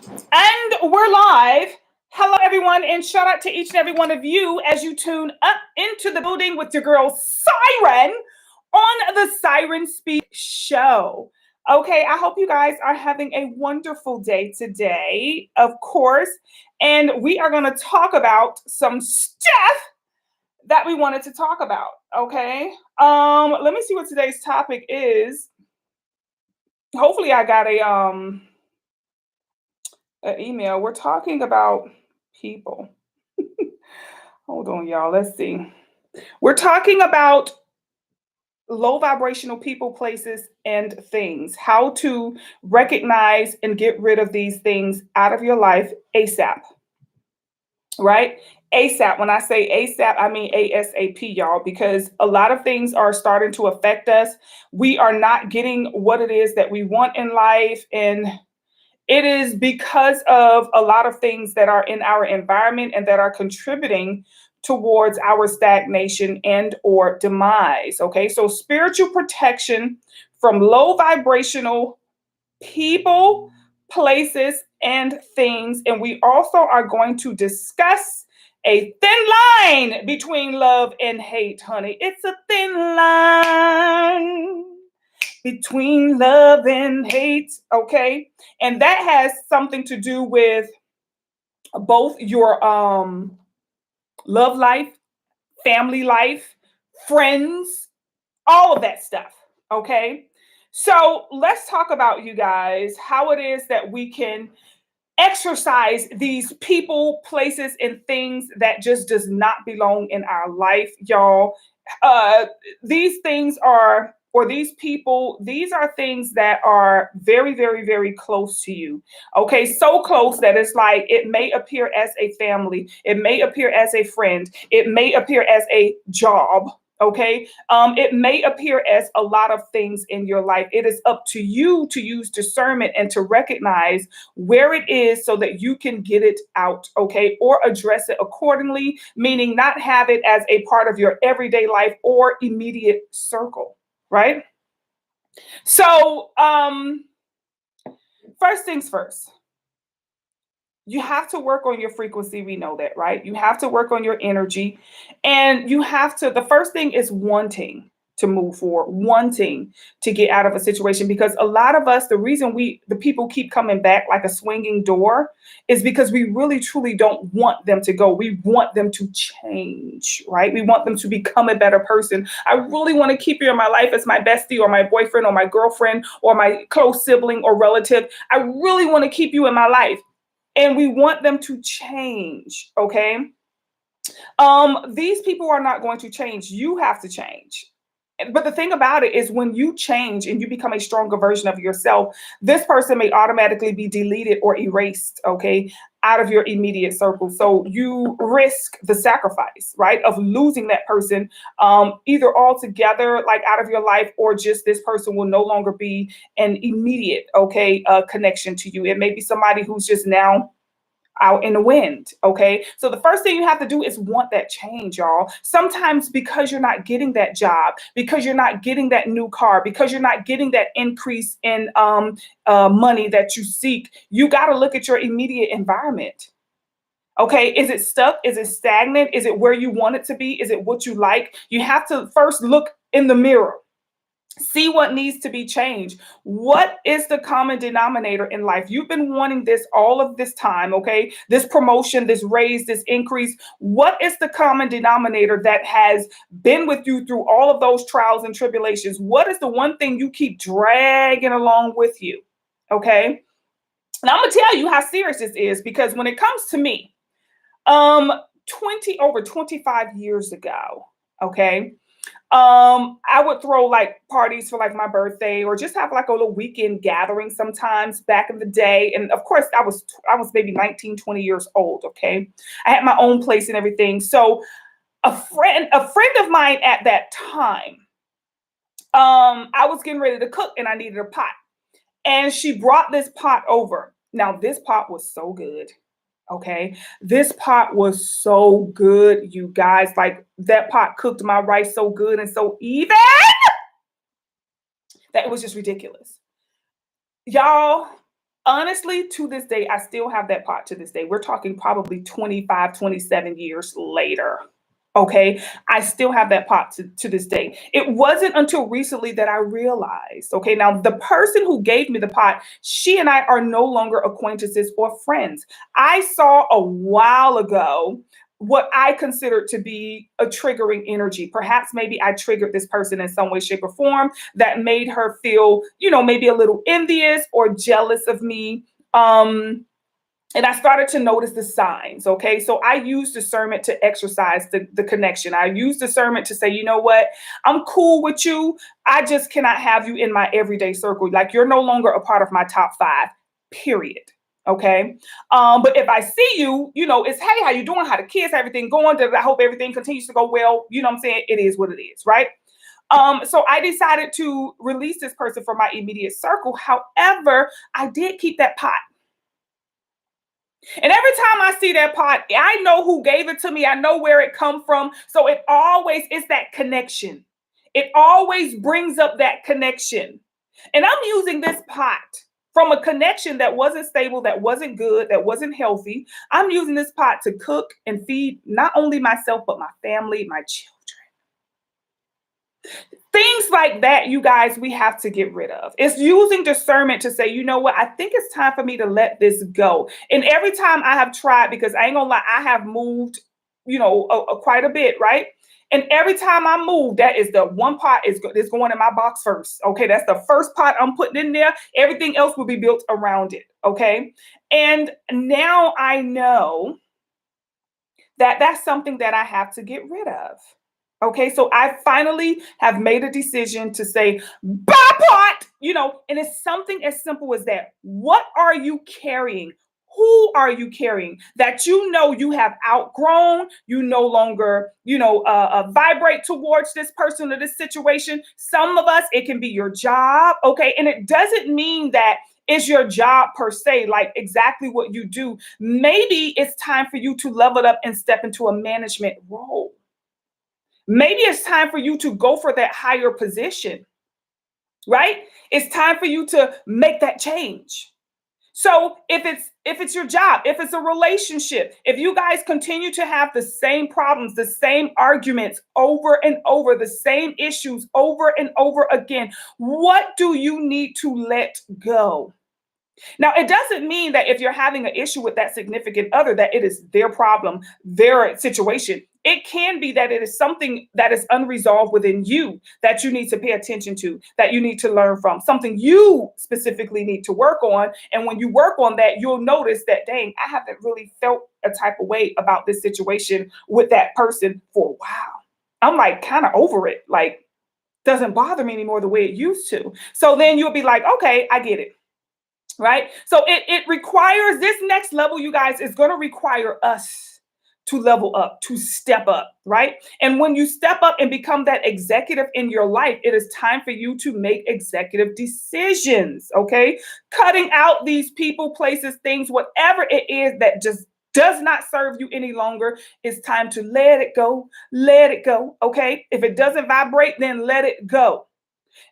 And we're live. Hello, everyone, and shout out to each and every one of you as you tune up into the building with your girl Siren on the Siren Speak Show. Okay, I hope you guys are having a wonderful day today, of course. And we are going to talk about some stuff that we wanted to talk about. Okay, let me see what today's topic is. Hopefully, I got an email. We're talking about people. Hold on, y'all. Let's see. We're talking about low vibrational people, places, and things. How to recognize and get rid of these things out of your life ASAP. Right? ASAP. When I say ASAP, I mean ASAP, y'all, because a lot of things are starting to affect us. We are not getting what it is that we want in life. And it is because of a lot of things that are in our environment and that are contributing towards our stagnation and or demise. Okay, so spiritual protection from low vibrational people, places, and things. And we also are going to discuss a thin line between love and hate, honey. It's a thin line between love and hate, okay? And that has something to do with both your love life, family life, friends, all of that stuff, okay? So let's talk about, you guys, how it is that we can exercise these people, places, and things that just does not belong in our life, y'all. These things are, or these people, these are things that are very, very, very close to you. Okay, so close that it's like it may appear as a family, it may appear as a friend, it may appear as a job. Okay, it may appear as a lot of things in your life. It is up to you to use discernment and to recognize where it is so that you can get it out, okay, or address it accordingly, meaning not have it as a part of your everyday life or immediate circle, right? So, first things first, you have to work on your frequency. We know that, right? You have to work on your energy. And you have to, the first thing is wanting to move forward, wanting to get out of a situation. Because a lot of us, the reason the people keep coming back like a swinging door is because we really truly don't want them to go. We want them to change, right? We want them to become a better person. I really want to keep you in my life as my bestie or my boyfriend or my girlfriend or my close sibling or relative. I really want to keep you in my life. And we want them to change, okay? These people are not going to change. You have to change. But the thing about it is when you change and you become a stronger version of yourself, this person may automatically be deleted or erased, okay, out of your immediate circle. So you risk the sacrifice, right, of losing that person, either altogether, like out of your life, or just this person will no longer be an immediate, okay, connection to you. It may be somebody who's just now out in the wind. Okay. So the first thing you have to do is want that change, y'all. Sometimes because you're not getting that job, because you're not getting that new car, because you're not getting that increase in money that you seek, you got to look at your immediate environment. Okay. Is it stuck? Is it stagnant? Is it where you want it to be? Is it what you like? You have to first look in the mirror. See what needs to be changed. What is the common denominator in life? You've been wanting this all of this time, okay? This promotion, this raise, this increase. What is the common denominator that has been with you through all of those trials and tribulations? What is the one thing you keep dragging along with you? Okay? And I'm gonna tell you how serious this is because when it comes to me, um, 25 years ago, okay, I would throw like parties for like my birthday or just have like a little weekend gathering sometimes back in the day. And of course I was maybe 19, 20 years old. Okay. I had my own place and everything. So a friend of mine at that time, I was getting ready to cook and I needed a pot. And she brought this pot over. Now this pot was so good. Okay. This pot was so good, you guys. Like that pot cooked my rice so good and so even that it was just ridiculous. Y'all, honestly, to this day, I still have that pot to this day. We're talking probably 25, 27 years later. Okay. I still have that pot to this day. It wasn't until recently that I realized, okay, now the person who gave me the pot, she and I are no longer acquaintances or friends. I saw a while ago what I considered to be a triggering energy. Perhaps maybe I triggered this person in some way, shape, or form that made her feel, maybe a little envious or jealous of me. And I started to notice the signs. Okay. So I use discernment to exercise the connection. I use discernment to say, you know what? I'm cool with you. I just cannot have you in my everyday circle. Like, you're no longer a part of my top five, period. Okay. But if I see you, it's, hey, how you doing? How the kids, everything going? I hope everything continues to go well. You know what I'm saying? It is what it is. Right. So I decided to release this person from my immediate circle. However, I did keep that pot. And every time I see that pot, I know who gave it to me. I know where it come from. So it always is that connection. It always brings up that connection. And I'm using this pot from a connection that wasn't stable, that wasn't good, that wasn't healthy. I'm using this pot to cook and feed not only myself, but my family, my children. Things like that, you guys, we have to get rid of. It's using discernment to say, you know what, I think it's time for me to let this go. And every time I have tried, because I ain't gonna lie, I have moved, quite a bit, right? And every time I move, that is the one pot is going in my box first. Okay, that's the first pot I'm putting in there. Everything else will be built around it. Okay, and now I know that that's something that I have to get rid of. Okay, so I finally have made a decision to say, bye pot, and it's something as simple as that. What are you carrying? Who are you carrying that you have outgrown? You no longer, vibrate towards this person or this situation. Some of us, it can be your job. Okay, and it doesn't mean that it's your job per se, like exactly what you do. Maybe it's time for you to level up and step into a management role. Maybe it's time for you to go for that higher position, right? It's time for you to make that change. So if it's your job, if it's a relationship, if you guys continue to have the same problems, the same arguments over and over, the same issues over and over again, what do you need to let go? Now, it doesn't mean that if you're having an issue with that significant other, that it is their problem, their situation. It can be that it is something that is unresolved within you that you need to pay attention to, that you need to learn from, something you specifically need to work on. And when you work on that, you'll notice that, dang, I haven't really felt a type of way about this situation with that person for a while. I'm like kind of over it. Like, doesn't bother me anymore the way it used to. So then you'll be like, okay, I get it. Right? So it requires this next level, you guys, is going to require us to level up, to step up, right? And when you step up and become that executive in your life, it is time for you to make executive decisions, okay? Cutting out these people, places, things, whatever it is that just does not serve you any longer. It's time to let it go, okay? If it doesn't vibrate, then let it go.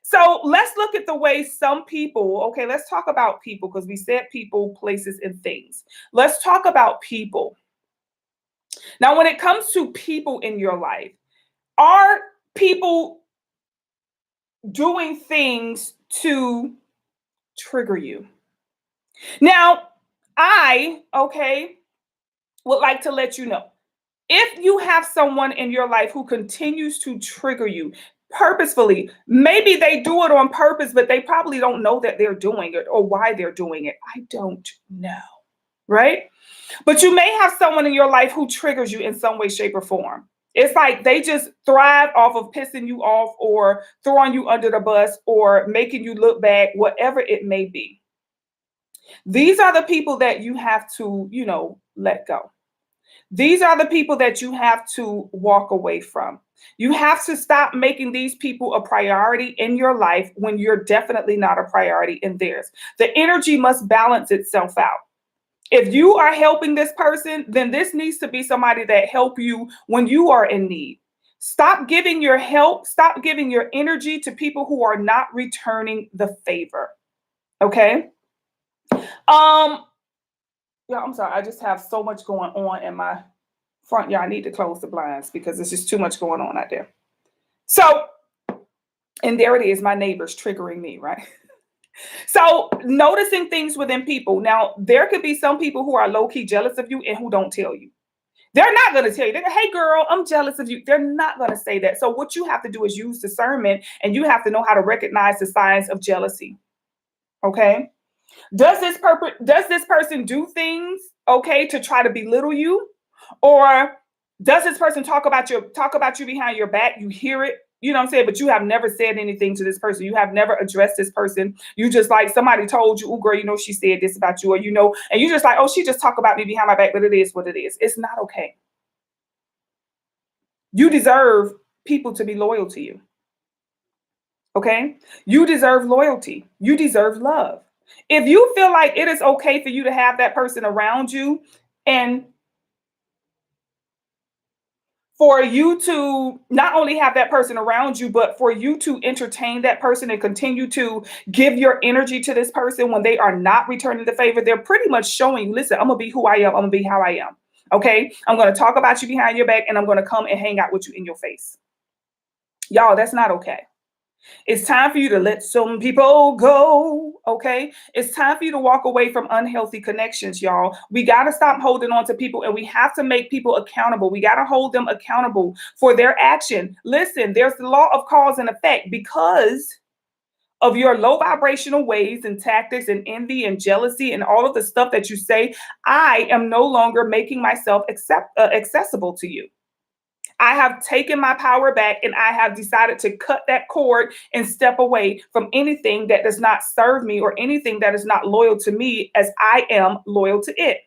So let's look at the way some people, okay, let's talk about people because we said people, places, and things. Let's talk about people. Now, when it comes to people in your life, are people doing things to trigger you? Now, I would like to let you know, if you have someone in your life who continues to trigger you purposefully, maybe they do it on purpose, but they probably don't know that they're doing it or why they're doing it. I don't know, right? But you may have someone in your life who triggers you in some way, shape, or form. It's like they just thrive off of pissing you off or throwing you under the bus or making you look bad, whatever it may be. These are the people that you have to, let go. These are the people that you have to walk away from. You have to stop making these people a priority in your life when you're definitely not a priority in theirs. The energy must balance itself out. If you are helping this person, then this needs to be somebody that help you when you are in need. Stop giving your help, stop giving your energy to people who are not returning the favor. Okay? Um, yeah, I'm sorry. I just have so much going on in my front yard. I need to close the blinds because there's just too much going on out there. So, and there it is, my neighbors triggering me, right? So, noticing things within people. Now, there could be some people who are low key jealous of you and who don't tell you. They're not going to tell you, hey, girl, I'm jealous of you. They're not going to say that. So, what you have to do is use discernment and you have to know how to recognize the signs of jealousy. Okay. Does this person do things, okay, to try to belittle you? Or does this person talk about you behind your back? You hear it, you know what I'm saying, but you have never said anything to this person. You have never addressed this person. You just like somebody told you, oh girl, you know she said this about you, or you know, and you just like, oh, she just talked about me behind my back, but it is what it is. It's not okay. You deserve people to be loyal to you. Okay? You deserve loyalty. You deserve love. If you feel like it is okay for you to have that person around you and for you to not only have that person around you, but for you to entertain that person and continue to give your energy to this person when they are not returning the favor, they're pretty much showing, listen, I'm going to be who I am. I'm going to be how I am. Okay? I'm going to talk about you behind your back and I'm going to come and hang out with you in your face. Y'all, that's not okay. It's time for you to let some people go, okay? It's time for you to walk away from unhealthy connections, y'all. We got to stop holding on to people and we have to make people accountable. We got to hold them accountable for their action. Listen, there's the law of cause and effect because of your low vibrational ways and tactics and envy and jealousy and all of the stuff that you say. I am no longer making myself accessible to you. I have taken my power back and I have decided to cut that cord and step away from anything that does not serve me or anything that is not loyal to me as I am loyal to it.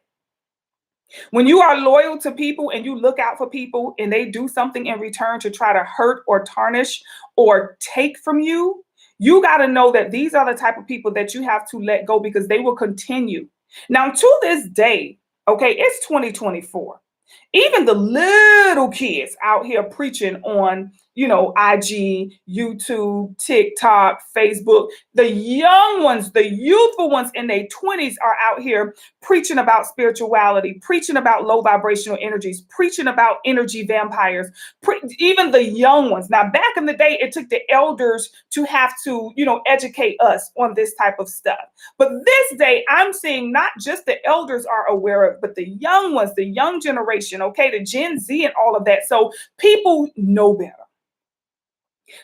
When you are loyal to people and you look out for people and they do something in return to try to hurt or tarnish or take from you, you got to know that these are the type of people that you have to let go because they will continue. Now, to this day, okay, it's 2024. Even the little kids out here preaching on, you know, IG, YouTube, TikTok, Facebook, the young ones, the youthful ones in their 20s are out here preaching about spirituality, preaching about low vibrational energies, preaching about energy vampires, even the young ones. Now, back in the day, it took the elders to have to, you know, educate us on this type of stuff. But this day, I'm seeing not just the elders are aware of, but the young ones, the young generation, okay, the Gen Z and all of that. So people know better.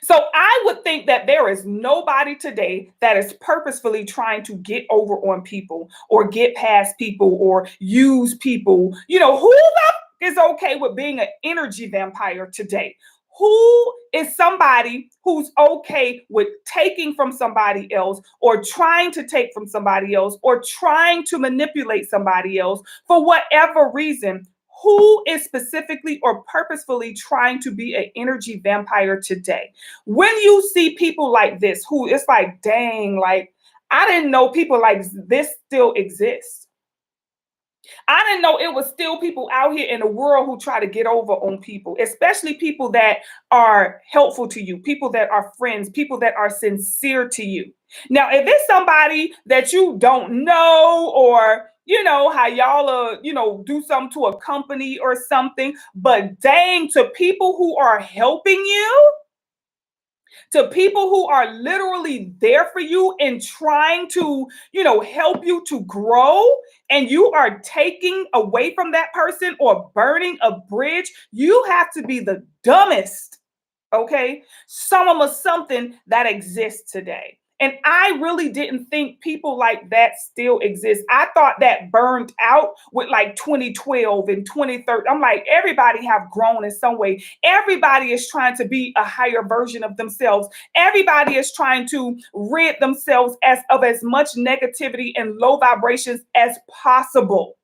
So I would think that there is nobody today that is purposefully trying to get over on people or get past people or use people. You know, who the is okay with being an energy vampire today? Who is somebody who's okay with taking from somebody else or trying to take from somebody else or trying to manipulate somebody else for whatever reason? Who is specifically or purposefully trying to be an energy vampire today? When you see people like this, who it's like, dang, like, I didn't know people like this still exist. I didn't know it was still people out here in the world who try to get over on people, especially people that are helpful to you, people that are friends, people that are sincere to you. Now, if it's somebody that you don't know, or you know how y'all you know, do something to a company or something, but dang, to people who are helping you, to people who are literally there for you and trying to, you know, help you to grow, and you are taking away from that person or burning a bridge, you have to be the dumbest, okay, some of something that exists today. And I really didn't think people like that still exist. I thought that burned out with like 2012 and 2013. I'm like, everybody have grown in some way. Everybody is trying to be a higher version of themselves. Everybody is trying to rid themselves of as much negativity and low vibrations as possible.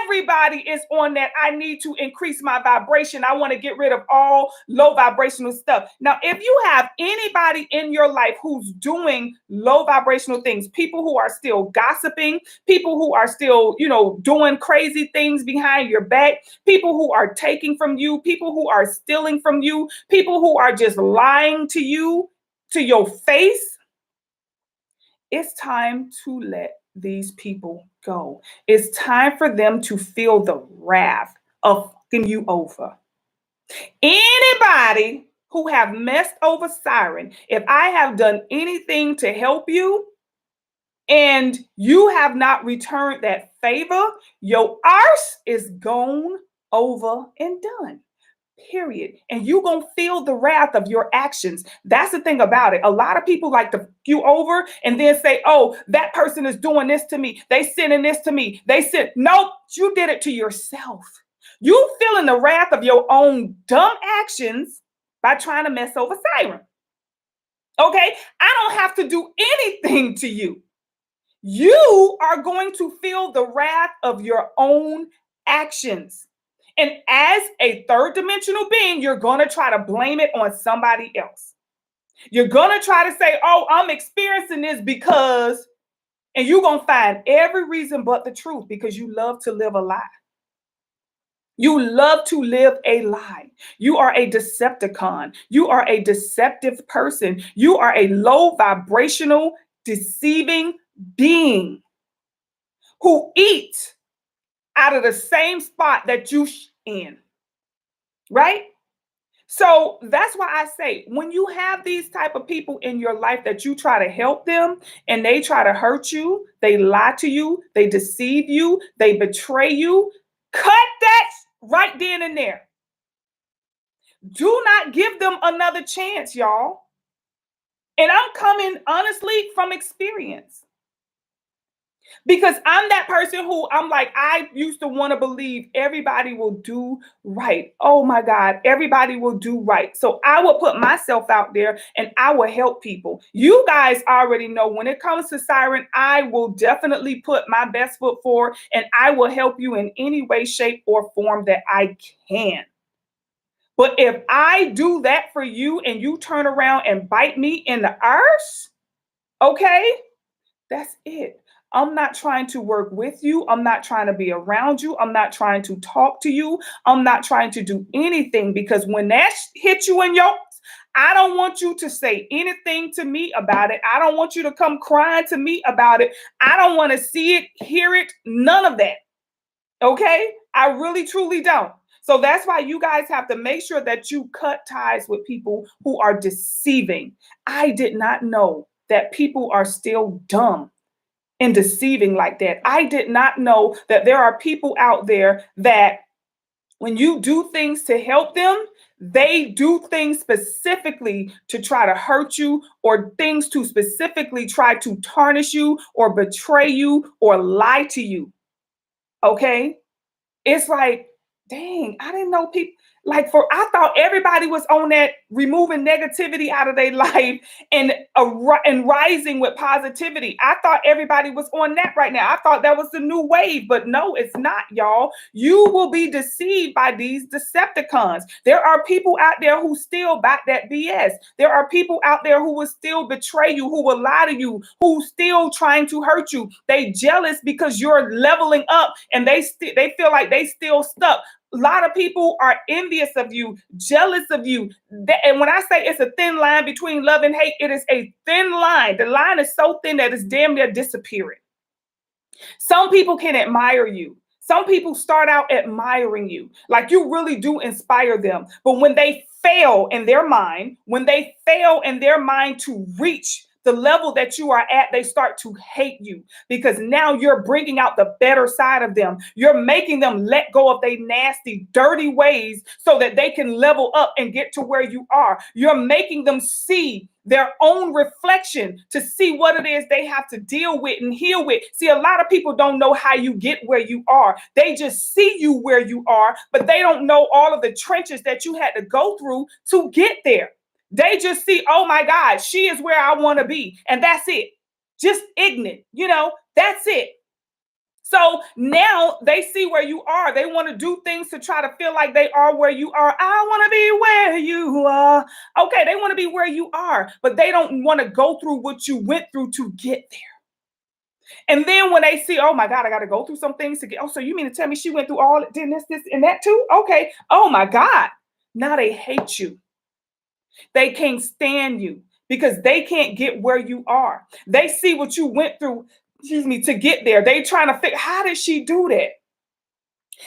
Everybody is on that. I need to increase my vibration. I want to get rid of all low vibrational stuff. Now, if you have anybody in your life who's doing low vibrational things, people who are still gossiping, people who are still, you know, doing crazy things behind your back, people who are taking from you, people who are stealing from you, people who are just lying to you, to your face, it's time to let these people go. It's time for them to feel the wrath of fucking you over. Anybody who have messed over Siren, if I have done anything to help you and you have not returned that favor, your arse is gone over and done. Period. And you're going to feel the wrath of your actions. That's the thing about it. A lot of people like to you over and then say, oh, that person is doing this to me. They sending this to me. They said, nope, you did it to yourself. You feeling the wrath of your own dumb actions by trying to mess over Siren. Okay? I don't have to do anything to you. You are going to feel the wrath of your own actions. And as a third dimensional being, you're going to try to blame it on somebody else. You're going to try to say, oh, I'm experiencing this because, and you're going to find every reason but the truth because you love to live a lie. You love to live a lie. You are a Decepticon. You are a deceptive person. You are a low vibrational, deceiving being who eats out of the same spot that you in, right? So that's why I say when you have these type of people in your life that you try to help them and they try to hurt you, they lie to you, they deceive you, they betray you, cut that right then and there. Do not give them another chance, y'all. And I'm coming honestly from experience. Because I'm that person who I'm like, I used to want to believe everybody will do right. Oh my God, everybody will do right. So I will put myself out there and I will help people. You guys already know when it comes to Siren, I will definitely put my best foot forward and I will help you in any way, shape, or form that I can. But if I do that for you and you turn around and bite me in the arse, okay, that's it. I'm not trying to work with you. I'm not trying to be around you. I'm not trying to talk to you. I'm not trying to do anything because when that hits you in your, I don't want you to say anything to me about it. I don't want you to come crying to me about it. I don't want to see it, hear it, none of that. Okay? I really, truly don't. So that's why you guys have to make sure that you cut ties with people who are deceiving. I did not know that people are still dumb and deceiving like that. I did not know that there are people out there that when you do things to help them, they do things specifically to try to hurt you or things to specifically try to tarnish you or betray you or lie to you. Okay? It's like, dang, I didn't know people like I thought everybody was on that removing negativity out of their life and rising with positivity. I thought everybody was on that right now. I thought that was the new wave, but no, it's not, y'all. You will be deceived by these Decepticons. There are people out there who still back that BS. There are people out there who will still betray you, who will lie to you, who still trying to hurt you. They jealous because you're leveling up and they feel like they still stuck. A lot of people are envious of you, jealous of you. And when I say it's a thin line between love and hate, it is a thin line. The line is so thin that it's damn near disappearing. Some people can admire you. Some people start out admiring you, like you really do inspire them. But when they fail in their mind, to reach the level that you are at, they start to hate you because now you're bringing out the better side of them. You're making them let go of their nasty, dirty ways so that they can level up and get to where you are. You're making them see their own reflection to see what it is they have to deal with and heal with. See, a lot of people don't know how you get where you are. They just see you where you are, but they don't know all of the trenches that you had to go through to get there. They just see, oh my God, she is where I want to be. And that's it. Just ignorant, that's it. So now they see where you are. They want to do things to try to feel like they are where you are. I want to be where you are. Okay, they want to be where you are, but they don't want to go through what you went through to get there. And then when they see, oh my God, I got to go through some things to get. Oh, so you mean to tell me she went through all this, and that too? Okay. Oh my God. Now they hate you. They can't stand you because they can't get where you are. They see what you went through excuse me, to get there. They trying to figure, how did she do that?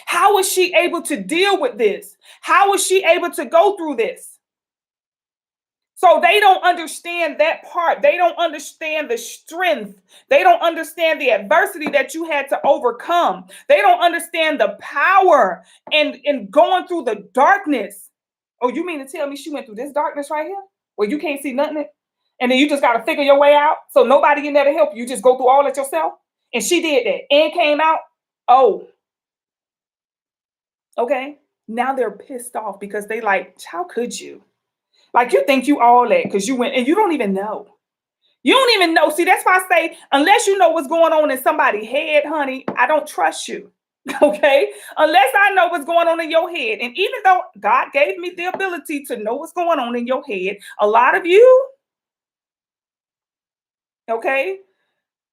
How was she able to deal with this? How was she able to go through this? So they don't understand that part. They don't understand the strength. They don't understand the adversity that you had to overcome. They don't understand the power in going through the darkness. Oh, you mean to tell me she went through this darkness right here? Where you can't see nothing? And then you just got to figure your way out. So nobody in there to help you. You just go through all it yourself. And she did that and came out. Oh, okay. Now they're pissed off because they like, how could you? Like you think you all that because you went and you don't even know. You don't even know. See, that's why I say, unless you know what's going on in somebody's head, honey, I don't trust you. Okay. Unless I know what's going on in your head. And even though God gave me the ability to know what's going on in your head, a lot of you, okay,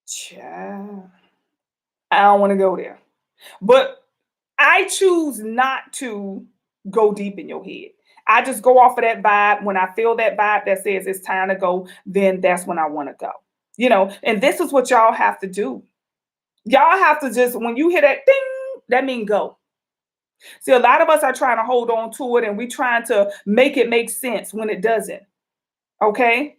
child, I don't want to go there. But I choose not to go deep in your head. I just go off of that vibe. When I feel that vibe that says it's time to go, then that's when I want to go. And this is what y'all have to do. Y'all have to just, when you hear that ding, that means go. See, a lot of us are trying to hold on to it and we trying to make it make sense when it doesn't. Okay?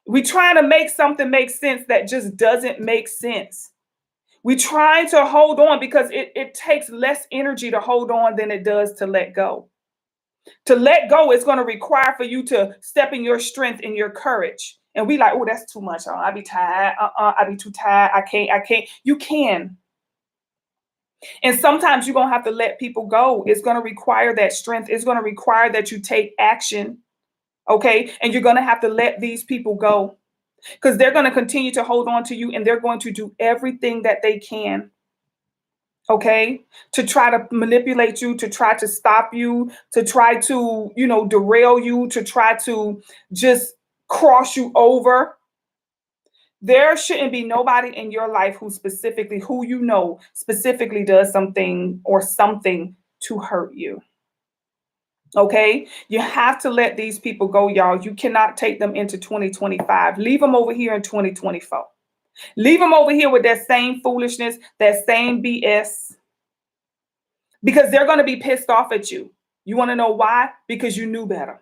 We trying to make something make sense that just doesn't make sense. We trying to hold on because it takes less energy to hold on than it does to let go. To let go is going to require for you to step in your strength and your courage. And we like, oh, that's too much. Oh, I be tired. I be too tired. I can't. You can. And sometimes you're going to have to let people go. It's going to require that strength. It's going to require that you take action. Okay. And you're going to have to let these people go because they're going to continue to hold on to you and they're going to do everything that they can. Okay, to try to manipulate you, to try to stop you, to try to, derail you, to try to just cross you over. There shouldn't be nobody in your life who specifically does something or something to hurt you. Okay, you have to let these people go, y'all. You cannot take them into 2025. Leave them over here in 2024. Leave them over here with that same foolishness, that same BS. Because they're going to be pissed off at you. You want to know why? Because you knew better,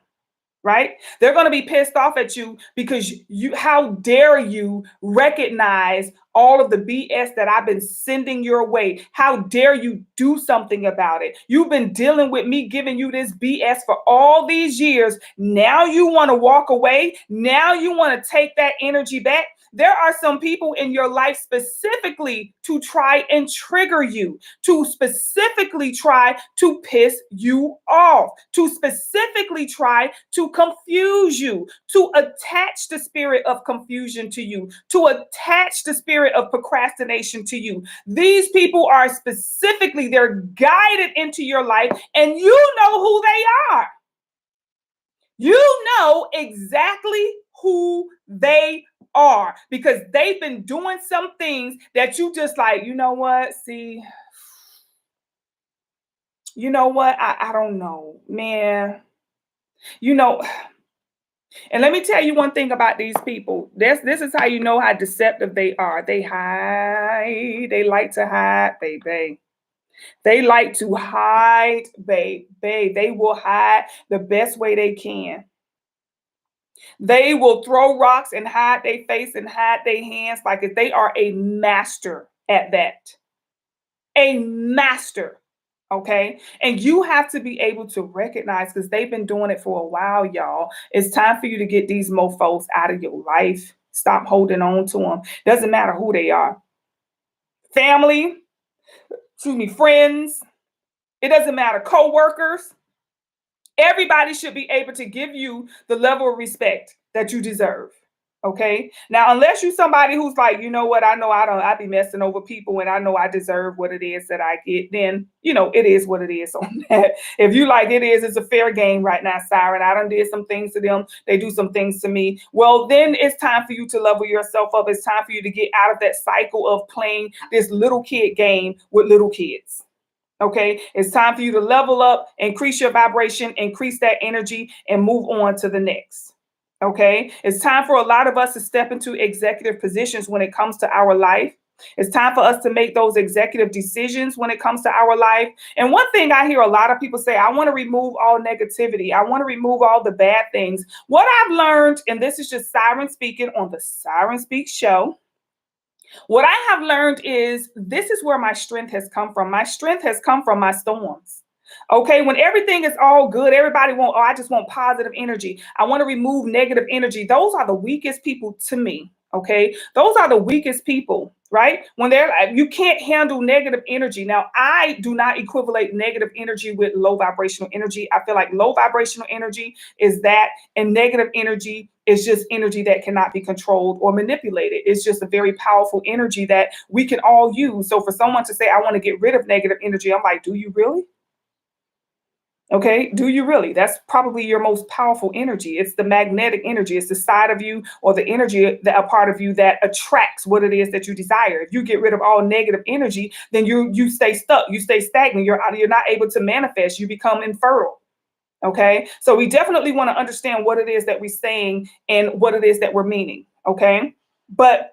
right? They're going to be pissed off at you because how dare you recognize all of the BS that I've been sending your way? How dare you do something about it? You've been dealing with me giving you this BS for all these years. Now you want to walk away. Now you want to take that energy back. There are some people in your life specifically to try and trigger you, to specifically try to piss you off, to specifically try to confuse you, to attach the spirit of confusion to you, to attach the spirit of procrastination to you. These people are they're guided into your life and you know who they are. You know exactly who they are because they've been doing some things that you just like, you know what? See, you know what? I don't know, man. And let me tell you one thing about these people. This is how you know how deceptive they are. They hide. They like to hide, baby. They like to hide, baby. They will hide the best way they can. They will throw rocks and hide their face and hide their hands like if they are a master at that. A master. Okay. And you have to be able to recognize because they've been doing it for a while, y'all. It's time for you to get these mofos out of your life. Stop holding on to them. Doesn't matter who they are. Family, friends. It doesn't matter. Co-workers. Everybody should be able to give you the level of respect that you deserve. Okay. Now, unless you're somebody who's like, you know what, I be messing over people and I know I deserve what it is that I get, then, it is what it is on that. If you like it's a fair game right now, Siren. I done did some things to them. They do some things to me. Well, then it's time for you to level yourself up. It's time for you to get out of that cycle of playing this little kid game with little kids. Okay, it's time for you to level up, increase your vibration, increase that energy, and move on to the next. Okay, it's time for a lot of us to step into executive positions when it comes to our life. It's time for us to make those executive decisions when it comes to our life. And one thing I hear a lot of people say, I want to remove all negativity. I want to remove all the bad things. What I've learned, and this is just Siren speaking on the Siren Speak show, what I have learned is this is where my strength has come from. My strength has come from my storms. Okay, when everything is all good, everybody want, oh, I just want positive energy. I want to remove negative energy. Those are the weakest people to me. Okay, those are the weakest people, right? When they're you can't handle negative energy. Now, I do not equivalent negative energy with low vibrational energy. I feel like low vibrational energy is that, and negative energy is just energy that cannot be controlled or manipulated. It's just a very powerful energy that we can all use. So for someone to say, I want to get rid of negative energy, I'm like, do you really? Okay, do you really? That's probably your most powerful energy. It's the magnetic energy. It's the side of you or the energy, that a part of you that attracts what it is that you desire. If you get rid of all negative energy, then you stay stuck. You stay stagnant. You're not able to manifest. You become infertile. Okay, so we definitely want to understand what it is that we're saying and what it is that we're meaning. Okay, but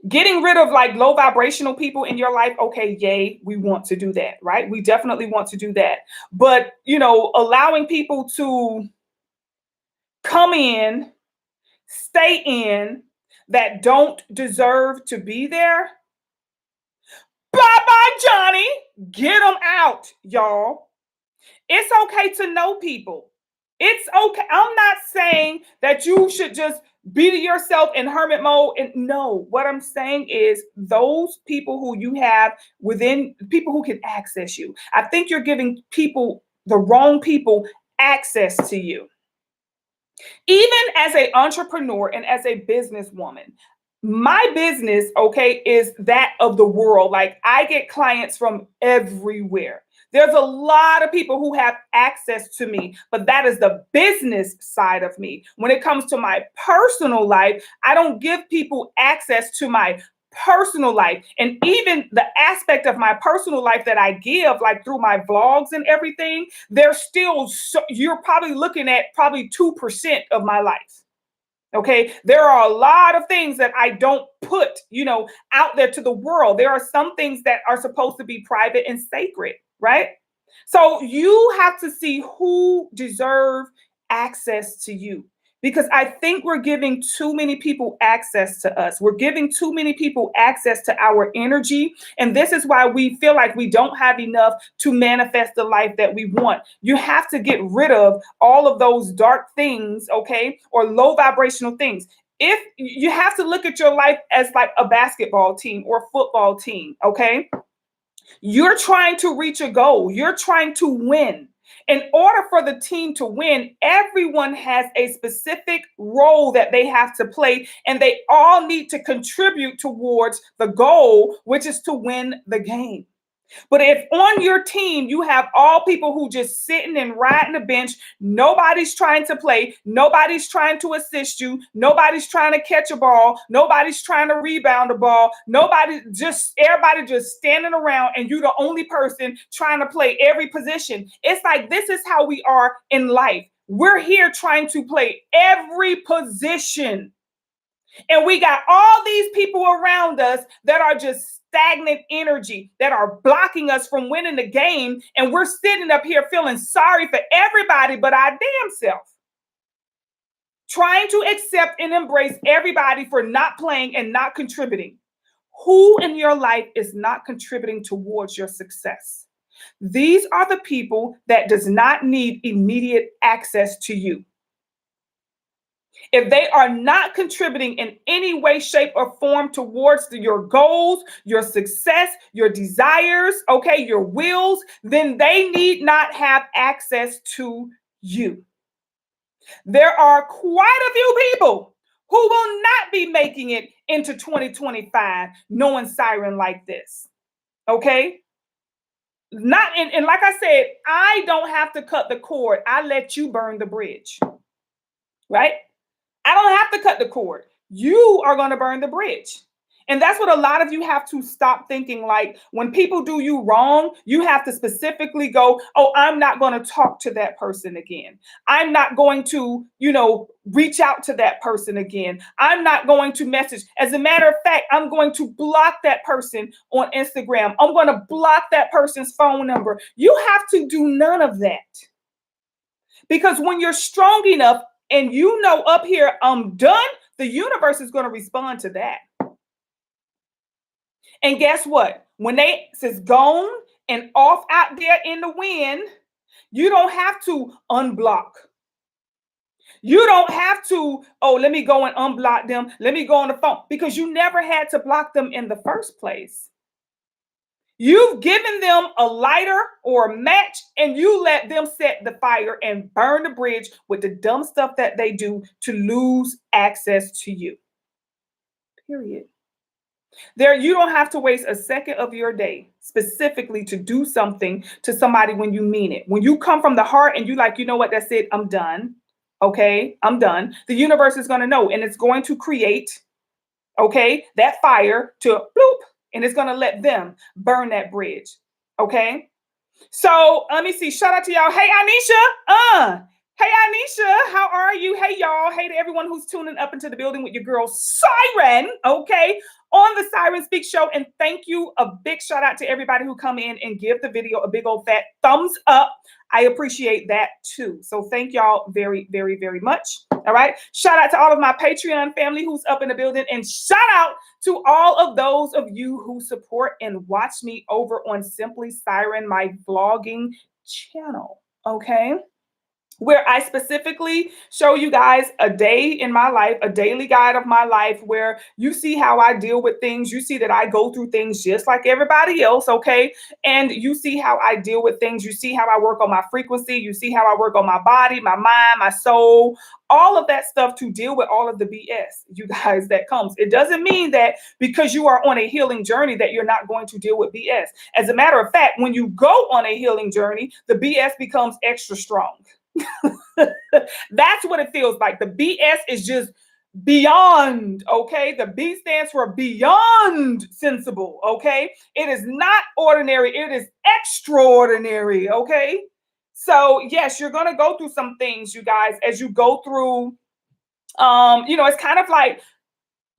getting rid of like low vibrational people in your life, okay, yay, we want to do that, right? We definitely want to do that. But, allowing people to come in, stay in, that don't deserve to be there, bye bye, Johnny. Get them out, y'all. It's okay to know people. It's okay. I'm not saying that you should just be to yourself in hermit mode. And no, what I'm saying is those people who you have within, people who can access you. I think you're giving people, the wrong people, access to you. Even as an entrepreneur and as a businesswoman, my business, okay, is that of the world. Like I get clients from everywhere. There's a lot of people who have access to me, but that is the business side of me. When it comes to my personal life, I don't give people access to my personal life. And even the aspect of my personal life that I give, like through my vlogs and everything, they're still, you're probably looking at probably 2% of my life. Okay, there are a lot of things that I don't put, out there to the world. There are some things that are supposed to be private and sacred, right? So you have to see who deserve access to you. Because I think we're giving too many people access to us. We're giving too many people access to our energy. And this is why we feel like we don't have enough to manifest the life that we want. You have to get rid of all of those dark things, okay, or low vibrational things. If you have to look at your life as like a basketball team or football team, okay? You're trying to reach a goal. You're trying to win. In order for the team to win, everyone has a specific role that they have to play, and they all need to contribute towards the goal, which is to win the game. But if on your team you have all people who just sitting and riding the bench, nobody's trying to play, nobody's trying to assist you, nobody's trying to catch a ball, nobody's trying to rebound the ball, everybody just standing around and you're the only person trying to play every position. It's like this is how we are in life. We're here trying to play every position. And we got all these people around us that are just stagnant energy, that are blocking us from winning the game. And we're sitting up here feeling sorry for everybody but our damn self. Trying to accept and embrace everybody for not playing and not contributing. Who in your life is not contributing towards your success? These are the people that does not need immediate access to you. If they are not contributing in any way, shape, or form towards your goals, your success, your desires, okay, your wills, then they need not have access to you. There are quite a few people who will not be making it into 2025 knowing Siren like this, okay? Not and like I said, I don't have to cut the cord. I let you burn the bridge, right? I don't have to cut the cord. You are going to burn the bridge. And that's what a lot of you have to stop thinking. Like when people do you wrong, you have to specifically go, oh, I'm not going to talk to that person again. I'm not going to, reach out to that person again. I'm not going to message. As a matter of fact, I'm going to block that person on Instagram. I'm going to block that person's phone number. You have to do none of that. Because when you're strong enough and up here, I'm done, the universe is going to respond to that. And guess what? When they says gone and off out there in the wind, you don't have to unblock. You don't have to, oh, let me go and unblock them. Let me go on the phone, because you never had to block them in the first place. You've given them a lighter or a match, and you let them set the fire and burn the bridge with the dumb stuff that they do to lose access to you. Period. You don't have to waste a second of your day specifically to do something to somebody when you mean it. When you come from the heart and you like, you know what, that's it, I'm done. Okay, I'm done. The universe is going to know, and it's going to create, that fire to bloop, and it's going to let them burn that bridge. Okay. So let me see. Shout out to y'all. Hey, Anisha. Hey, Anisha, how are you? Hey, y'all. Hey to everyone who's tuning up into the building with your girl, Siren, on the Siren Speak Show. And thank you. A big shout out to everybody who come in and give the video a big old fat thumbs up. I appreciate that too. So thank y'all very, very, very much. All right. Shout out to all of my Patreon family who's up in the building. And shout out to all of those of you who support and watch me over on Simply Siren, my vlogging channel. Okay. Where I specifically show you guys a day in my life, a daily guide of my life, where you see how I deal with things. You see that I go through things just like everybody else, okay? And you see how I deal with things. You see how I work on my frequency. You see how I work on my body, my mind, my soul, all of that stuff to deal with all of the BS, you guys, that comes. It doesn't mean that because you are on a healing journey that you're not going to deal with BS. As a matter of fact, when you go on a healing journey, the BS becomes extra strong. That's what it feels like. The BS is just beyond, okay? The B stands for beyond sensible, okay? It is not ordinary. It is extraordinary, okay? So yes, you're going to go through some things, you guys, as you go through, it's kind of like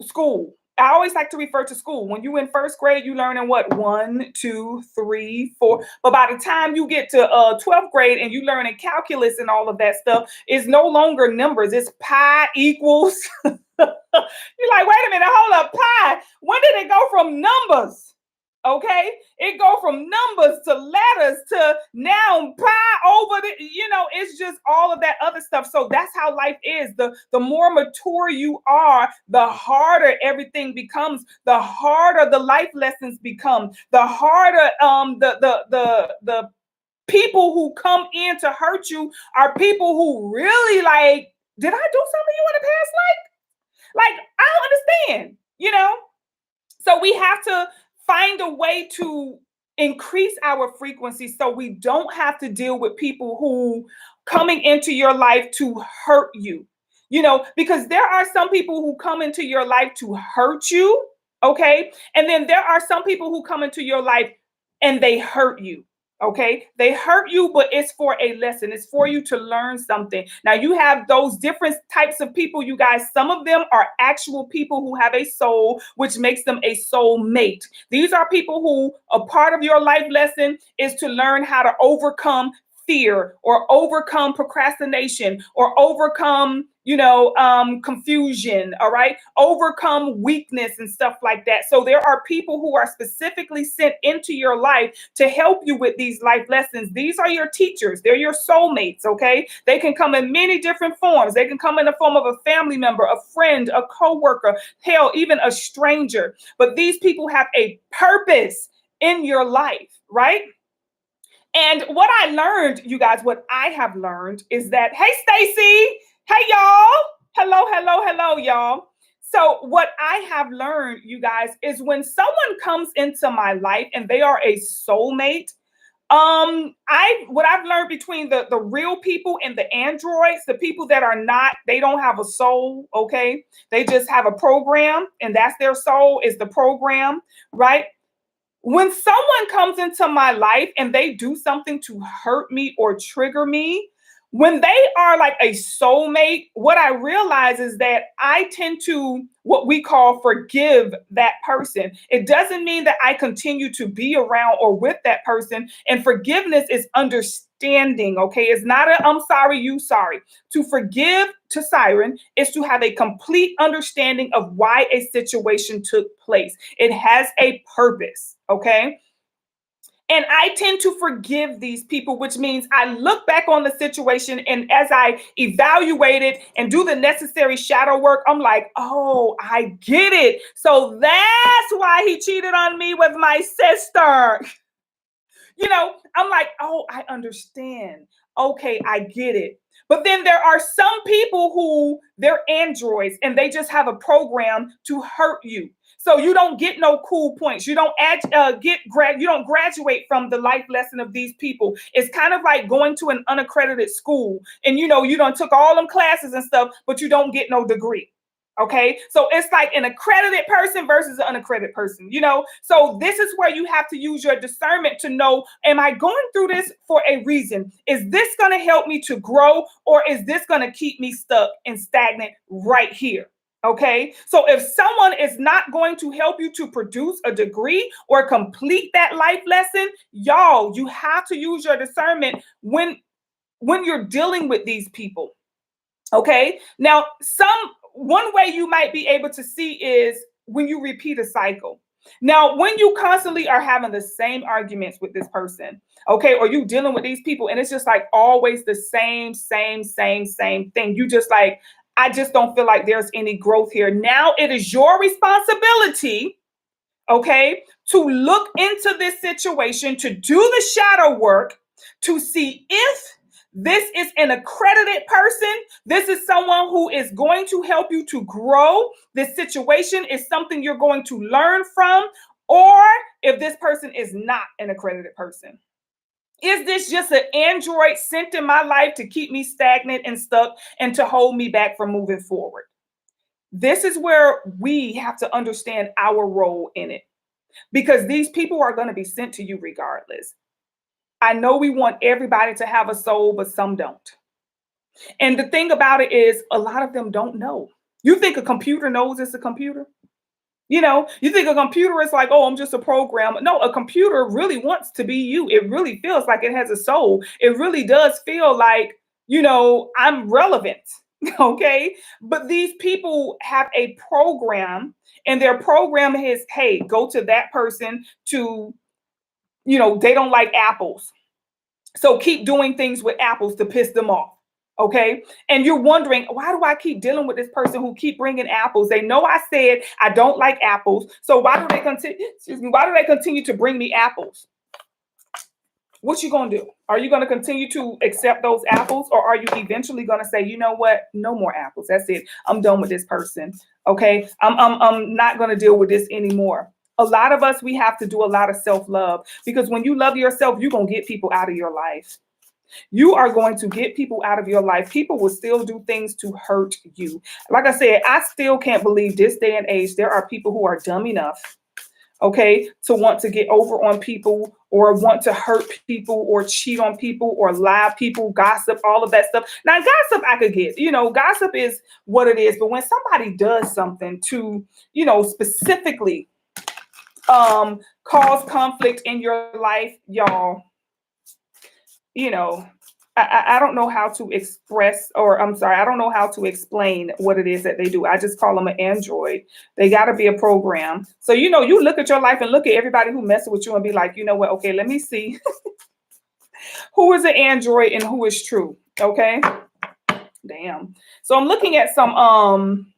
school. I always like to refer to school. When you in first grade, you learn in what? 1, 2, 3, 4. But by the time you get to 12th grade and you learn in calculus and all of that stuff, it's no longer numbers. It's pi equals. You're like, wait a minute, hold up, pi. When did it go from numbers? Okay, it go from numbers to letters to now pi over the, it's just all of that other stuff. So that's how life is. The more mature you are, the harder everything becomes, the harder the life lessons become, the harder the people who come in to hurt you are people who really like, did I do something you in the past life? Like, I don't understand, So we have to find a way to increase our frequency so we don't have to deal with people who coming into your life to hurt you, because there are some people who come into your life to hurt you. Okay. And then there are some people who come into your life and they hurt you. Okay. They hurt you, but it's for a lesson. It's for you to learn something. Now you have those different types of people, you guys. Some of them are actual people who have a soul, which makes them a soul mate. These are people who a part of your life lesson is to learn how to overcome fear or overcome procrastination or overcome, confusion. All right. Overcome weakness and stuff like that. So there are people who are specifically sent into your life to help you with these life lessons. These are your teachers. They're your soulmates. Okay. They can come in many different forms. They can come in the form of a family member, a friend, a coworker, hell, even a stranger. But these people have a purpose in your life, right? And what I learned, you guys, what I have learned is that, hey, Stacy, hey, y'all. Hello, y'all. So what I have learned, you guys, is when someone comes into my life and they are a soulmate, What I've learned between the real people and the androids, the people that are not, they don't have a soul, okay? They just have a program, and that's their soul, is the program, right? When someone comes into my life and they do something to hurt me or trigger me, when they are like a soulmate, what I realize is that I tend to what we call forgive that person. It doesn't mean that I continue to be around or with that person. And forgiveness is understanding, okay? It's not a I'm sorry, you sorry. To forgive, to Siren, is to have a complete understanding of why a situation took place. It has a purpose, okay? And I tend to forgive these people, which means I look back on the situation, and as I evaluate it and do the necessary shadow work, I'm like, oh, I get it. So that's why he cheated on me with my sister. I'm like, oh, I understand. Okay, I get it. But then there are some people who they're androids and they just have a program to hurt you. So you don't get no cool points. You don't you don't graduate from the life lesson of these people. It's kind of like going to an unaccredited school, and you don't took all them classes and stuff, but you don't get no degree. Okay, so it's like an accredited person versus an unaccredited person. So this is where you have to use your discernment to know, am I going through this for a reason? Is this going to help me to grow, or is this going to keep me stuck and stagnant right here? Okay, so if someone is not going to help you to produce a degree or complete that life lesson, y'all, you have to use your discernment when you're dealing with these people. Okay, now one way you might be able to see is when you repeat a cycle. Now, when you constantly are having the same arguments with this person, okay, or you dealing with these people, and it's just like always the same thing. You just like, I just don't feel like there's any growth here. Now it is your responsibility, okay, to look into this situation, to do the shadow work, to see if this is an accredited person. This is someone who is going to help you to grow. This situation is something you're going to learn from, or if this person is not an accredited person. Is this just an android sent in my life to keep me stagnant and stuck and to hold me back from moving forward? This is where we have to understand our role in it, because these people are going to be sent to you regardless. I know we want everybody to have a soul, but some don't. And the thing about it is, a lot of them don't know. You think a computer knows it's a computer? You think a computer is like, oh, I'm just a program. No, a computer really wants to be you. It really feels like it has a soul. It really does feel like, I'm relevant. Okay. But these people have a program, and their program is, hey, go to that person to, they don't like apples. So keep doing things with apples to piss them off. Okay. And you're wondering, why do I keep dealing with this person who keep bringing apples? They know I said I don't like apples. So why do they continue? Why do they continue to bring me apples? What you going to do? Are you going to continue to accept those apples, or are you eventually going to say, you know what? No more apples. That's it. I'm done with this person. Okay. I'm not going to deal with this anymore. A lot of us, we have to do a lot of self-love, because when you love yourself, you're going to get people out of your life. You are going to get people out of your life. People will still do things to hurt you. Like I said, I still can't believe this day and age, there are people who are dumb enough, okay, to want to get over on people, or want to hurt people, or cheat on people, or lie people, gossip, all of that stuff. Now, gossip I could get, gossip is what it is. But when somebody does something to, specifically cause conflict in your life, y'all, I don't know how to express, or I'm sorry, I don't know how to explain what it is that they do. I just call them an android. They got to be a program. So, you look at your life and look at everybody who messes with you and be like, you know what? Okay, let me see who is an android and who is true. Okay. Damn. So I'm looking at some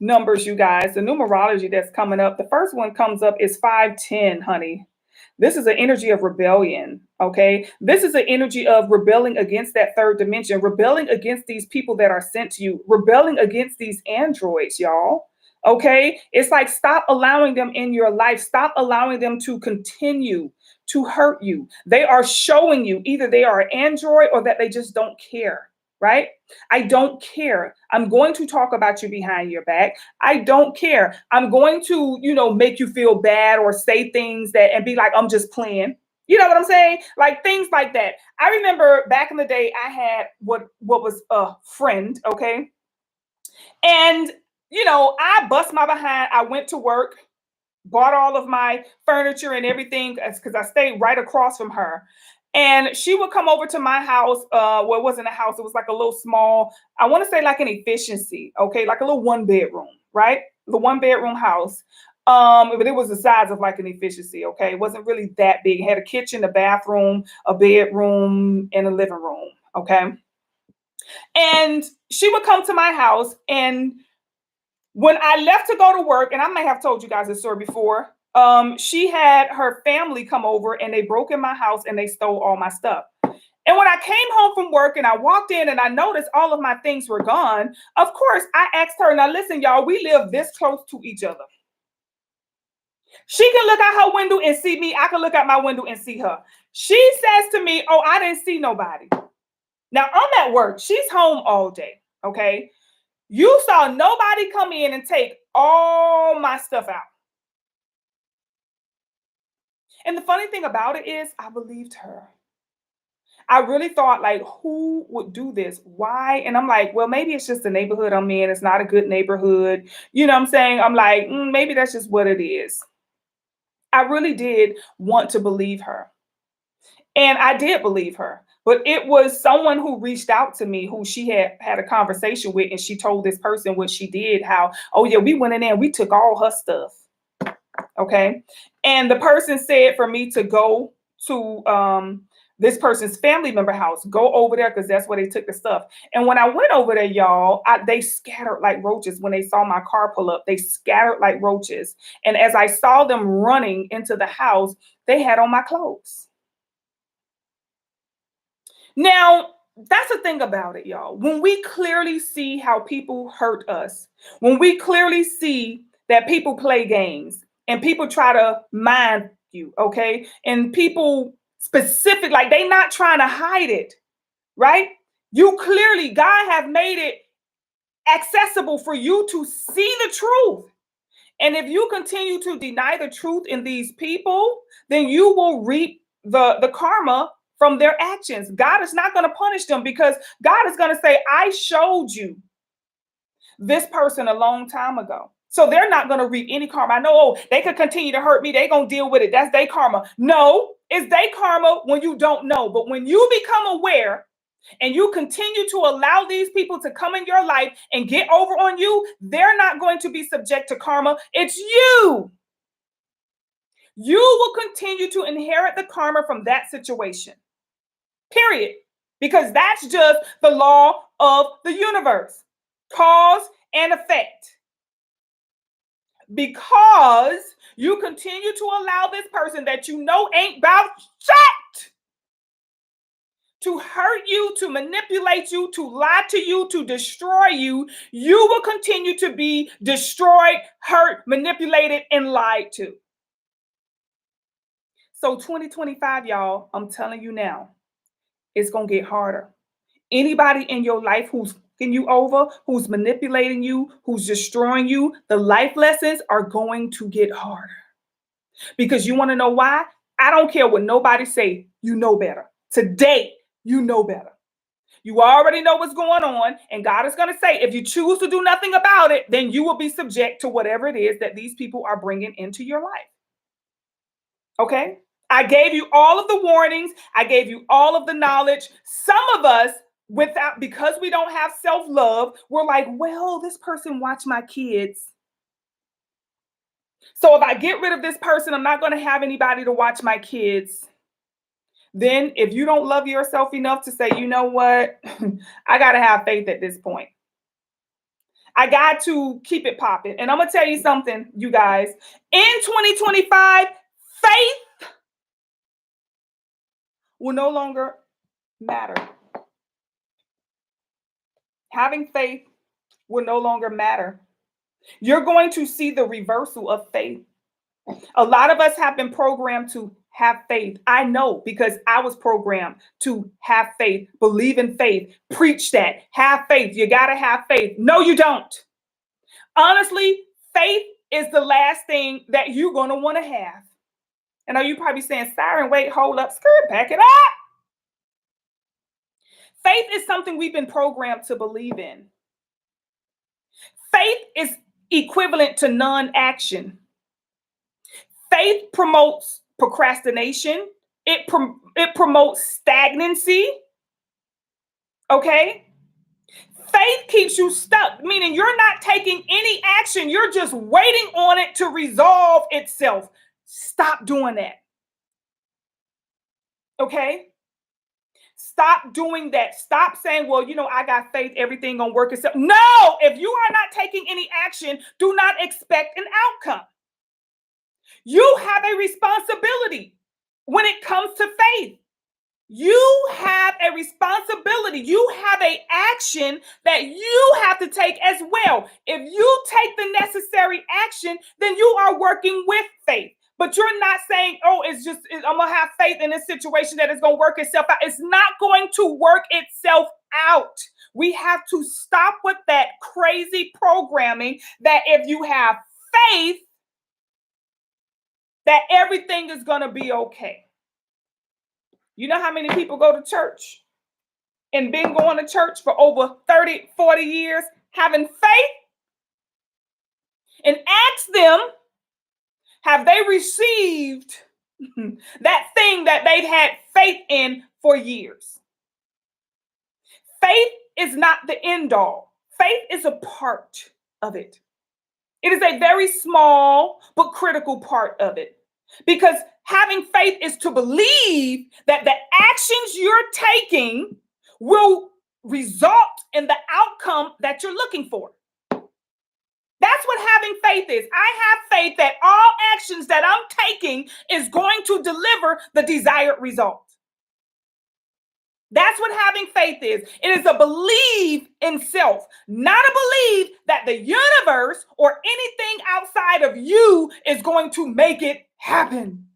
numbers, you guys. The numerology that's coming up. The first one comes up is 510, honey. This is an energy of rebellion, okay? This is an energy of rebelling against that third dimension, rebelling against these people that are sent to you, rebelling against these androids, y'all, Okay. It's like, stop allowing them in your life. Stop allowing them to continue to hurt you. They are showing you either they are an android or that they just don't care. Right? I don't care. I'm going to talk about you behind your back. I don't care. I'm going to, make you feel bad or say things that and be like, I'm just playing. You know what I'm saying? Like things like that. I remember back in the day, I had what was a friend, okay? And I bust my behind. I went to work, bought all of my furniture and everything because I stayed right across from her. And she would come over to my house. Well, it wasn't a house, it was like a little small, I want to say like an efficiency, okay, like a little 1 bedroom, right? The 1 bedroom house. But it was the size of like an efficiency, okay? It wasn't really that big. It had a kitchen, a bathroom, a bedroom, and a living room, okay? And she would come to my house, and when I left to go to work, and I may have told you guys this story before, she had her family come over and they broke in my house and they stole all my stuff. And when I came home from work and I walked in and I noticed all of my things were gone, of course, I asked her, now listen, y'all, we live this close to each other. She can look out her window and see me. I can look out my window and see her. She says to me, oh, I didn't see nobody. Now I'm at work. She's home all day. Okay. You saw nobody come in and take all my stuff out. And the funny thing about it is, I believed her. I really thought, like, who would do this? Why? And I'm like, well, maybe it's just the neighborhood I'm in. It's not a good neighborhood. You know what I'm saying? I'm like, maybe that's just what it is. I really did want to believe her. And I did believe her. But it was someone who reached out to me who she had a conversation with. And she told this person what she did, how, oh, yeah, we went in there and we took all her stuff. Okay. And the person said for me to go to this person's family member house, go over there because that's where they took the stuff. And when I went over there, y'all, they scattered like roaches. When they saw my car pull up, they scattered like roaches. And as I saw them running into the house, they had on my clothes. Now, that's the thing about it, y'all. When we clearly see how people hurt us, when we clearly see that people play games and people try to mind you, okay? And people specific, like they not trying to hide it, right? You clearly, God have made it accessible for you to see the truth. And if you continue to deny the truth in these people, then you will reap the karma from their actions. God is not going to punish them because God is going to say, I showed you this person a long time ago. So they're not going to reap any karma. I know, oh, they could continue to hurt me. They're going to deal with it. That's their karma. No, it's their karma when you don't know. But when you become aware and you continue to allow these people to come in your life and get over on you, they're not going to be subject to karma. It's you. You will continue to inherit the karma from that situation. Period. Because that's just the law of the universe. Cause and effect. Because you continue to allow this person that you know ain't about shit to hurt you, to manipulate you, to lie to you, to destroy you, you will continue to be destroyed, hurt, manipulated, and lied to. So 2025, y'all, I'm telling you now, it's going to get harder. Anybody in your life who's fucking you over, who's manipulating you, who's destroying you, the life lessons are going to get harder. Because you want to know why? I don't care what nobody say, you know better. Today, you know better. You already know what's going on, and God is going to say, if you choose to do nothing about it, then you will be subject to whatever it is that these people are bringing into your life. Okay? I gave you all of the warnings. I gave you all of the knowledge. Some of us, because we don't have self-love, we're like, well, this person watched my kids. So if I get rid of this person, I'm not going to have anybody to watch my kids. Then if you don't love yourself enough to say, you know what, I got to have faith at this point. I got to keep it popping. And I'm going to tell you something, you guys. In 2025, faith will no longer matter. Having faith will no longer matter. You're going to see the reversal of faith. A lot of us have been programmed to have faith. I know because I was programmed to have faith, believe in faith, preach that, have faith. You got to have faith. No, you don't. Honestly, faith is the last thing that you're going to want to have. And are you probably saying, Siren, wait, hold up, skirt, back it up. Faith is something we've been programmed to believe in. Faith is equivalent to non-action. Faith promotes procrastination. It promotes stagnancy. Okay? Faith keeps you stuck, meaning you're not taking any action. You're just waiting on it to resolve itself. Stop doing that. Okay? Stop doing that. Stop saying, well, I got faith, everything gonna work itself. No, if you are not taking any action, do not expect an outcome. You have a responsibility when it comes to faith. You have a responsibility. You have an action that you have to take as well. If you take the necessary action, then you are working with faith. But you're not saying, oh, I'm going to have faith in this situation that it's going to work itself out. It's not going to work itself out. We have to stop with that crazy programming that if you have faith, that everything is going to be okay. You know how many people go to church and been going to church for over 30, 40 years, having faith? And ask them, have they received that thing that they've had faith in for years? Faith is not the end all. Faith is a part of it. It is a very small but critical part of it. Because having faith is to believe that the actions you're taking will result in the outcome that you're looking for. That's what having faith is. I have faith that all actions that I'm taking is going to deliver the desired result. That's what having faith is. It is a belief in self, not a belief that the universe or anything outside of you is going to make it happen.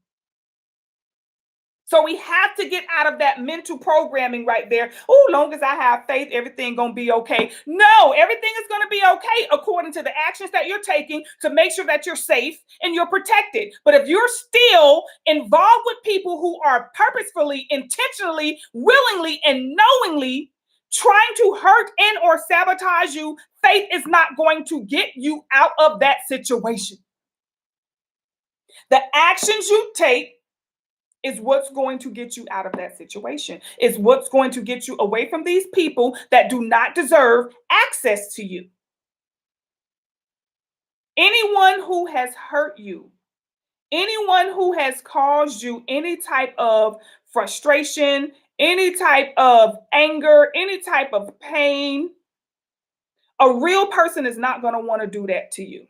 So we have to get out of that mental programming right there. Oh, long as I have faith, everything gonna be okay. No, everything is gonna be okay according to the actions that you're taking to make sure that you're safe and you're protected. But if you're still involved with people who are purposefully, intentionally, willingly, and knowingly trying to hurt and or sabotage you, faith is not going to get you out of that situation. The actions you take is what's going to get you out of that situation, is what's going to get you away from these people that do not deserve access to you. Anyone who has hurt you, anyone who has caused you any type of frustration, any type of anger, any type of pain, a real person is not going to want to do that to you.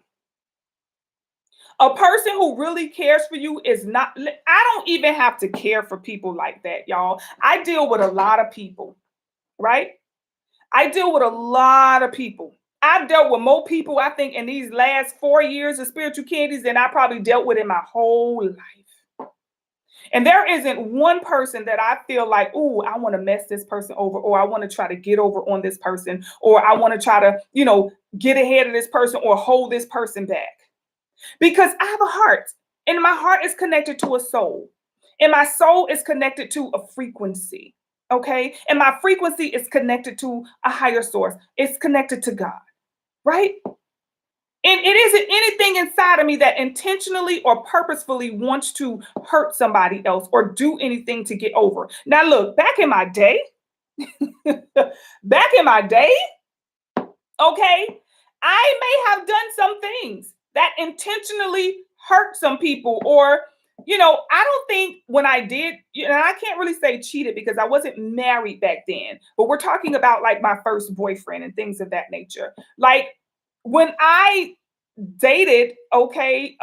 A person who really cares for you is not, I don't even have to care for people like that, y'all. I deal with a lot of people, right? I deal with a lot of people. I've dealt with more people, I think, in these last 4 years of spiritual candies than I probably dealt with in my whole life. And there isn't one person that I feel like, oh, I want to mess this person over, or I want to try to get over on this person, or I want to try to, get ahead of this person or hold this person back. Because I have a heart, and my heart is connected to a soul, and my soul is connected to a frequency, okay? And my frequency is connected to a higher source. It's connected to God, right? And it isn't anything inside of me that intentionally or purposefully wants to hurt somebody else or do anything to get over. Now, look, back in my day, okay, I may have done some things that intentionally hurt some people, or, I don't think when I did, and I can't really say cheated because I wasn't married back then, but we're talking about like my first boyfriend and things of that nature. Like when I dated, okay,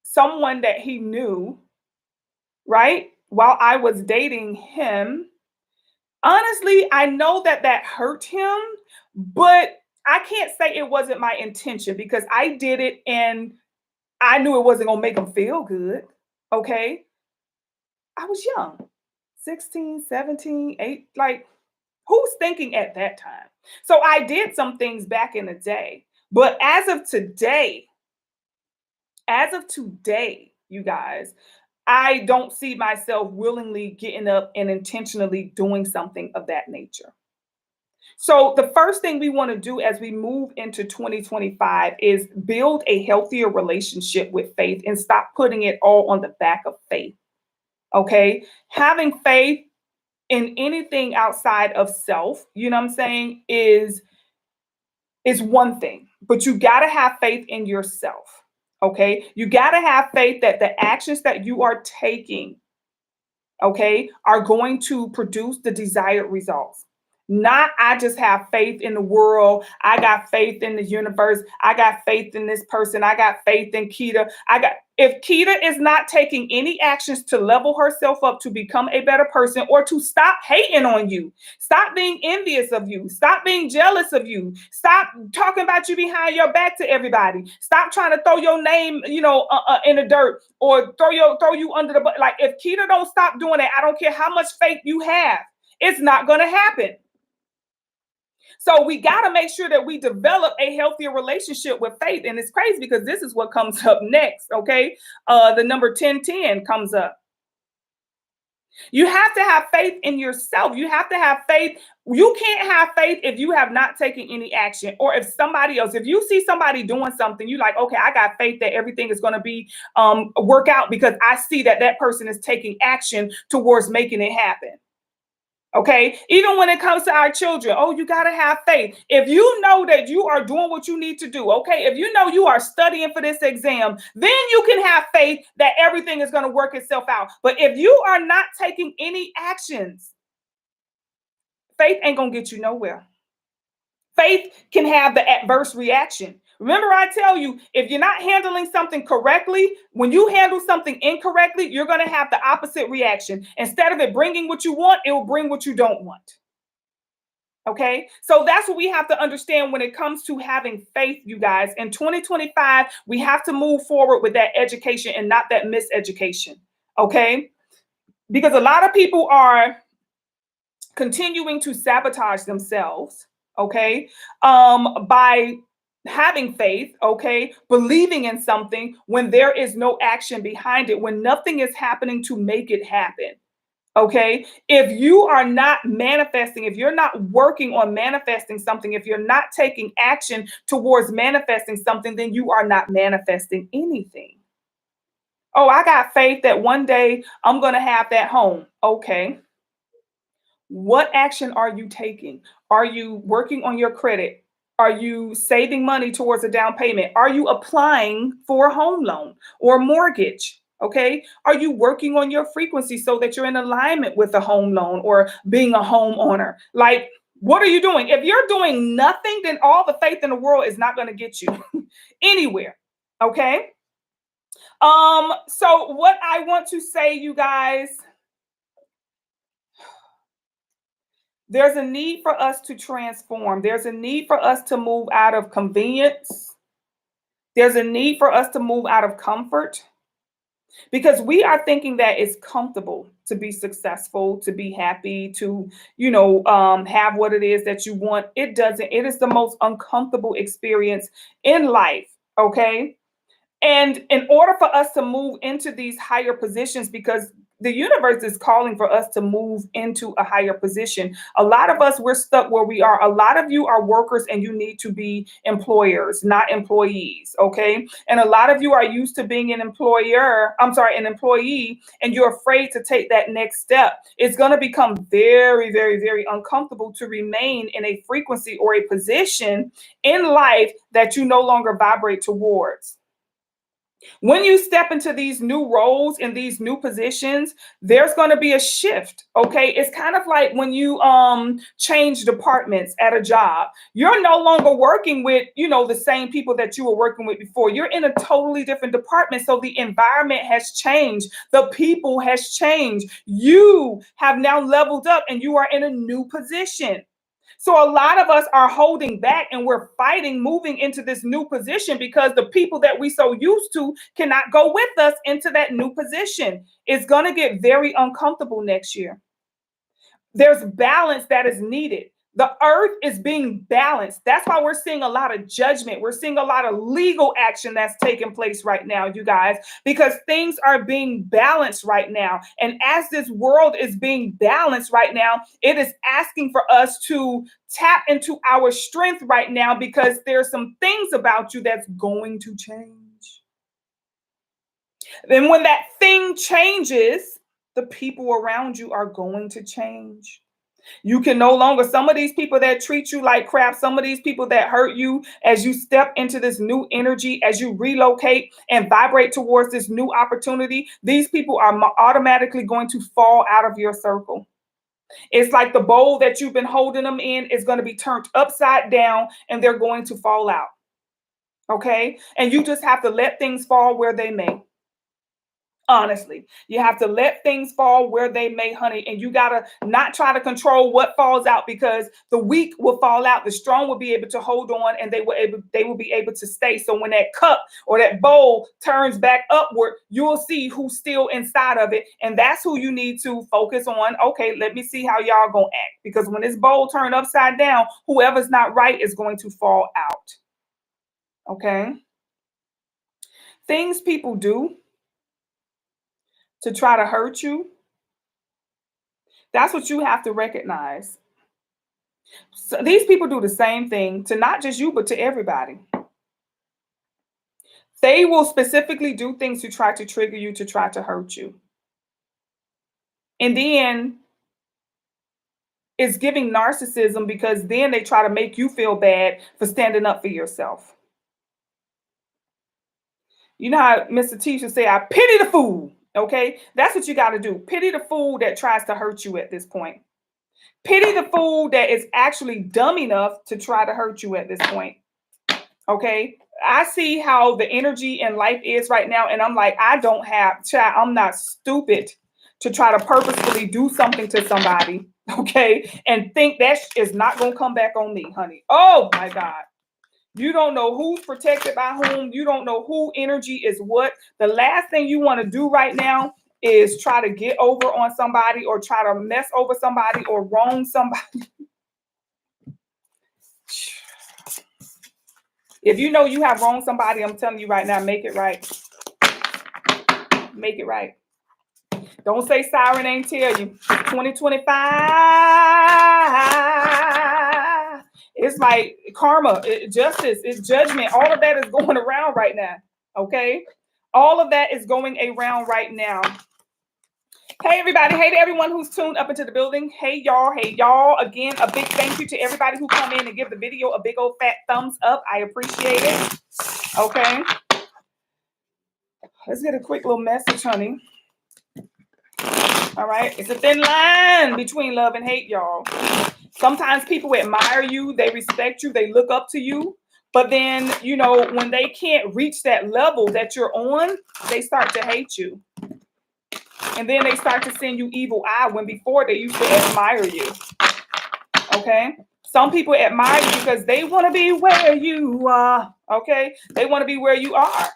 someone that he knew, right? While I was dating him, honestly, I know that hurt him, but I can't say it wasn't my intention because I did it and I knew it wasn't gonna make them feel good. Okay. I was young, 16, 17, 8. Like, who's thinking at that time? So I did some things back in the day. But as of today, you guys, I don't see myself willingly getting up and intentionally doing something of that nature. So, the first thing we want to do as we move into 2025 is build a healthier relationship with faith and stop putting it all on the back of faith. Okay. Having faith in anything outside of self, you know what I'm saying, is one thing, but you got to have faith in yourself. Okay? You got to have faith that the actions that you are taking, okay, are going to produce the desired results. Not I just have faith in the world. I got faith in the universe. I got faith in this person. I got faith in Keita. If Keita is not taking any actions to level herself up to become a better person or to stop hating on you, stop being envious of you, stop being jealous of you, stop talking about you behind your back to everybody, stop trying to throw your name, in the dirt or throw you under the bus. Like if Keita don't stop doing that, I don't care how much faith you have, it's not going to happen. So we got to make sure that we develop a healthier relationship with faith. And it's crazy because this is what comes up next. Okay. The number 1010 comes up. You have to have faith in yourself. You have to have faith. You can't have faith if you have not taken any action, or if somebody else, if you see somebody doing something, you like, okay, I got faith that everything is going to be work out because I see that that person is taking action towards making it happen. Okay, even when it comes to our children, oh, you got to have faith. If you know that you are doing what you need to do, okay, if you know you are studying for this exam, then you can have faith that everything is going to work itself out. But if you are not taking any actions, faith ain't going to get you nowhere. Faith can have the adverse reaction. Remember, I tell you, if you're not handling something correctly, when you handle something incorrectly, you're going to have the opposite reaction. Instead of it bringing what you want, it will bring what you don't want. Okay, so that's what we have to understand when it comes to having faith, you guys. In 2025, we have to move forward with that education and not that miseducation. Okay, because a lot of people are continuing to sabotage themselves, okay, by having faith, okay, believing in something when there is no action behind it, when nothing is happening to make it happen. Okay, if you are not manifesting, if you're not working on manifesting something, if you're not taking action towards manifesting something, then you are not manifesting anything. Oh, I got faith that one day I'm going to have that home. Okay. What action are you taking? Are you working on your credit? Are you saving money towards a down payment? Are you applying for a home loan or mortgage? Okay. Are you working on your frequency so that you're in alignment with a home loan or being a homeowner? Like, what are you doing? If you're doing nothing, then all the faith in the world is not going to get you anywhere. Okay. So what I want to say, you guys, there's a need for us to transform. There's a need for us to move out of convenience. There's a need for us to move out of comfort because we are thinking that it's comfortable to be successful, to be happy, to, have what it is that you want. It doesn't. It is the most uncomfortable experience in life. Okay. And in order for us to move into these higher positions, because the universe is calling for us to move into a higher position. A lot of us, we're stuck where we are. A lot of you are workers and you need to be employers, not employees. Okay. And a lot of you are used to being an employee, and you're afraid to take that next step. It's going to become very, very, very uncomfortable to remain in a frequency or a position in life that you no longer vibrate towards. When you step into these new roles in these new positions, there's going to be a shift. Okay. It's kind of like when you change departments at a job. You're no longer working with, the same people that you were working with before. You're in a totally different department. So the environment has changed. The people has changed. You have now leveled up and you are in a new position. So a lot of us are holding back and we're fighting moving into this new position because the people that we so used to cannot go with us into that new position. It's going to get very uncomfortable next year. There's balance that is needed. The earth is being balanced. That's why we're seeing a lot of judgment. We're seeing a lot of legal action that's taking place right now, you guys, because things are being balanced right now. And as this world is being balanced right now, it is asking for us to tap into our strength right now because there's some things about you that's going to change. Then when that thing changes, the people around you are going to change. You can no longer, some of these people that treat you like crap, some of these people that hurt you, as you step into this new energy, as you relocate and vibrate towards this new opportunity, these people are automatically going to fall out of your circle. It's like the bowl that you've been holding them in is going to be turned upside down and they're going to fall out. Okay. And you just have to let things fall where they may. Honestly, you have to let things fall where they may, honey, and you gotta not try to control what falls out because the weak will fall out, the strong will be able to hold on, and they will be able to stay. So when that cup or that bowl turns back upward, you'll see who's still inside of it, and that's who you need to focus on. Okay, let me see how y'all gonna act, because when this bowl turned upside down, whoever's not right is going to fall out. Okay, things people do to try to hurt you, that's what you have to recognize. So these people do the same thing to not just you, but to everybody. They will specifically do things to try to trigger you, to try to hurt you. And then it's giving narcissism because then they try to make you feel bad for standing up for yourself. You know how Mr. T should say, I pity the fool. Okay, that's what you got to do. Pity the fool that tries to hurt you at this point. Pity the fool that is actually dumb enough to try to hurt you at this point. Okay. I see how the energy in life is right now. And I'm like, I'm not stupid to try to purposefully do something to somebody. Okay. And think that is not going to come back on me, honey. Oh my God. You don't know who's protected by whom. You don't know who energy is what. The last thing you want to do right now is try to get over on somebody or try to mess over somebody or wrong somebody. If you know you have wronged somebody, I'm telling you right now, make it right. Make it right. Don't say siren ain't tell you. 2025. It's like karma, justice, it's judgment. All of that is going around right now. Okay? All of that is going around right now. Hey, everybody. Hey to everyone who's tuned up into the building. Hey, y'all. Hey, y'all. Again, a big thank you to everybody who come in and give the video a big old fat thumbs up. I appreciate it. Okay. Let's get a quick little message, honey. All right. It's a thin line between love and hate, y'all. Sometimes people admire you. They respect you. They look up to you. But then, you know, when they can't reach that level that you're on, they start to hate you. And then they start to send you evil eye when before they used to admire you. Okay. Some people admire you because they want to be where you are. Okay. They want to be where you are.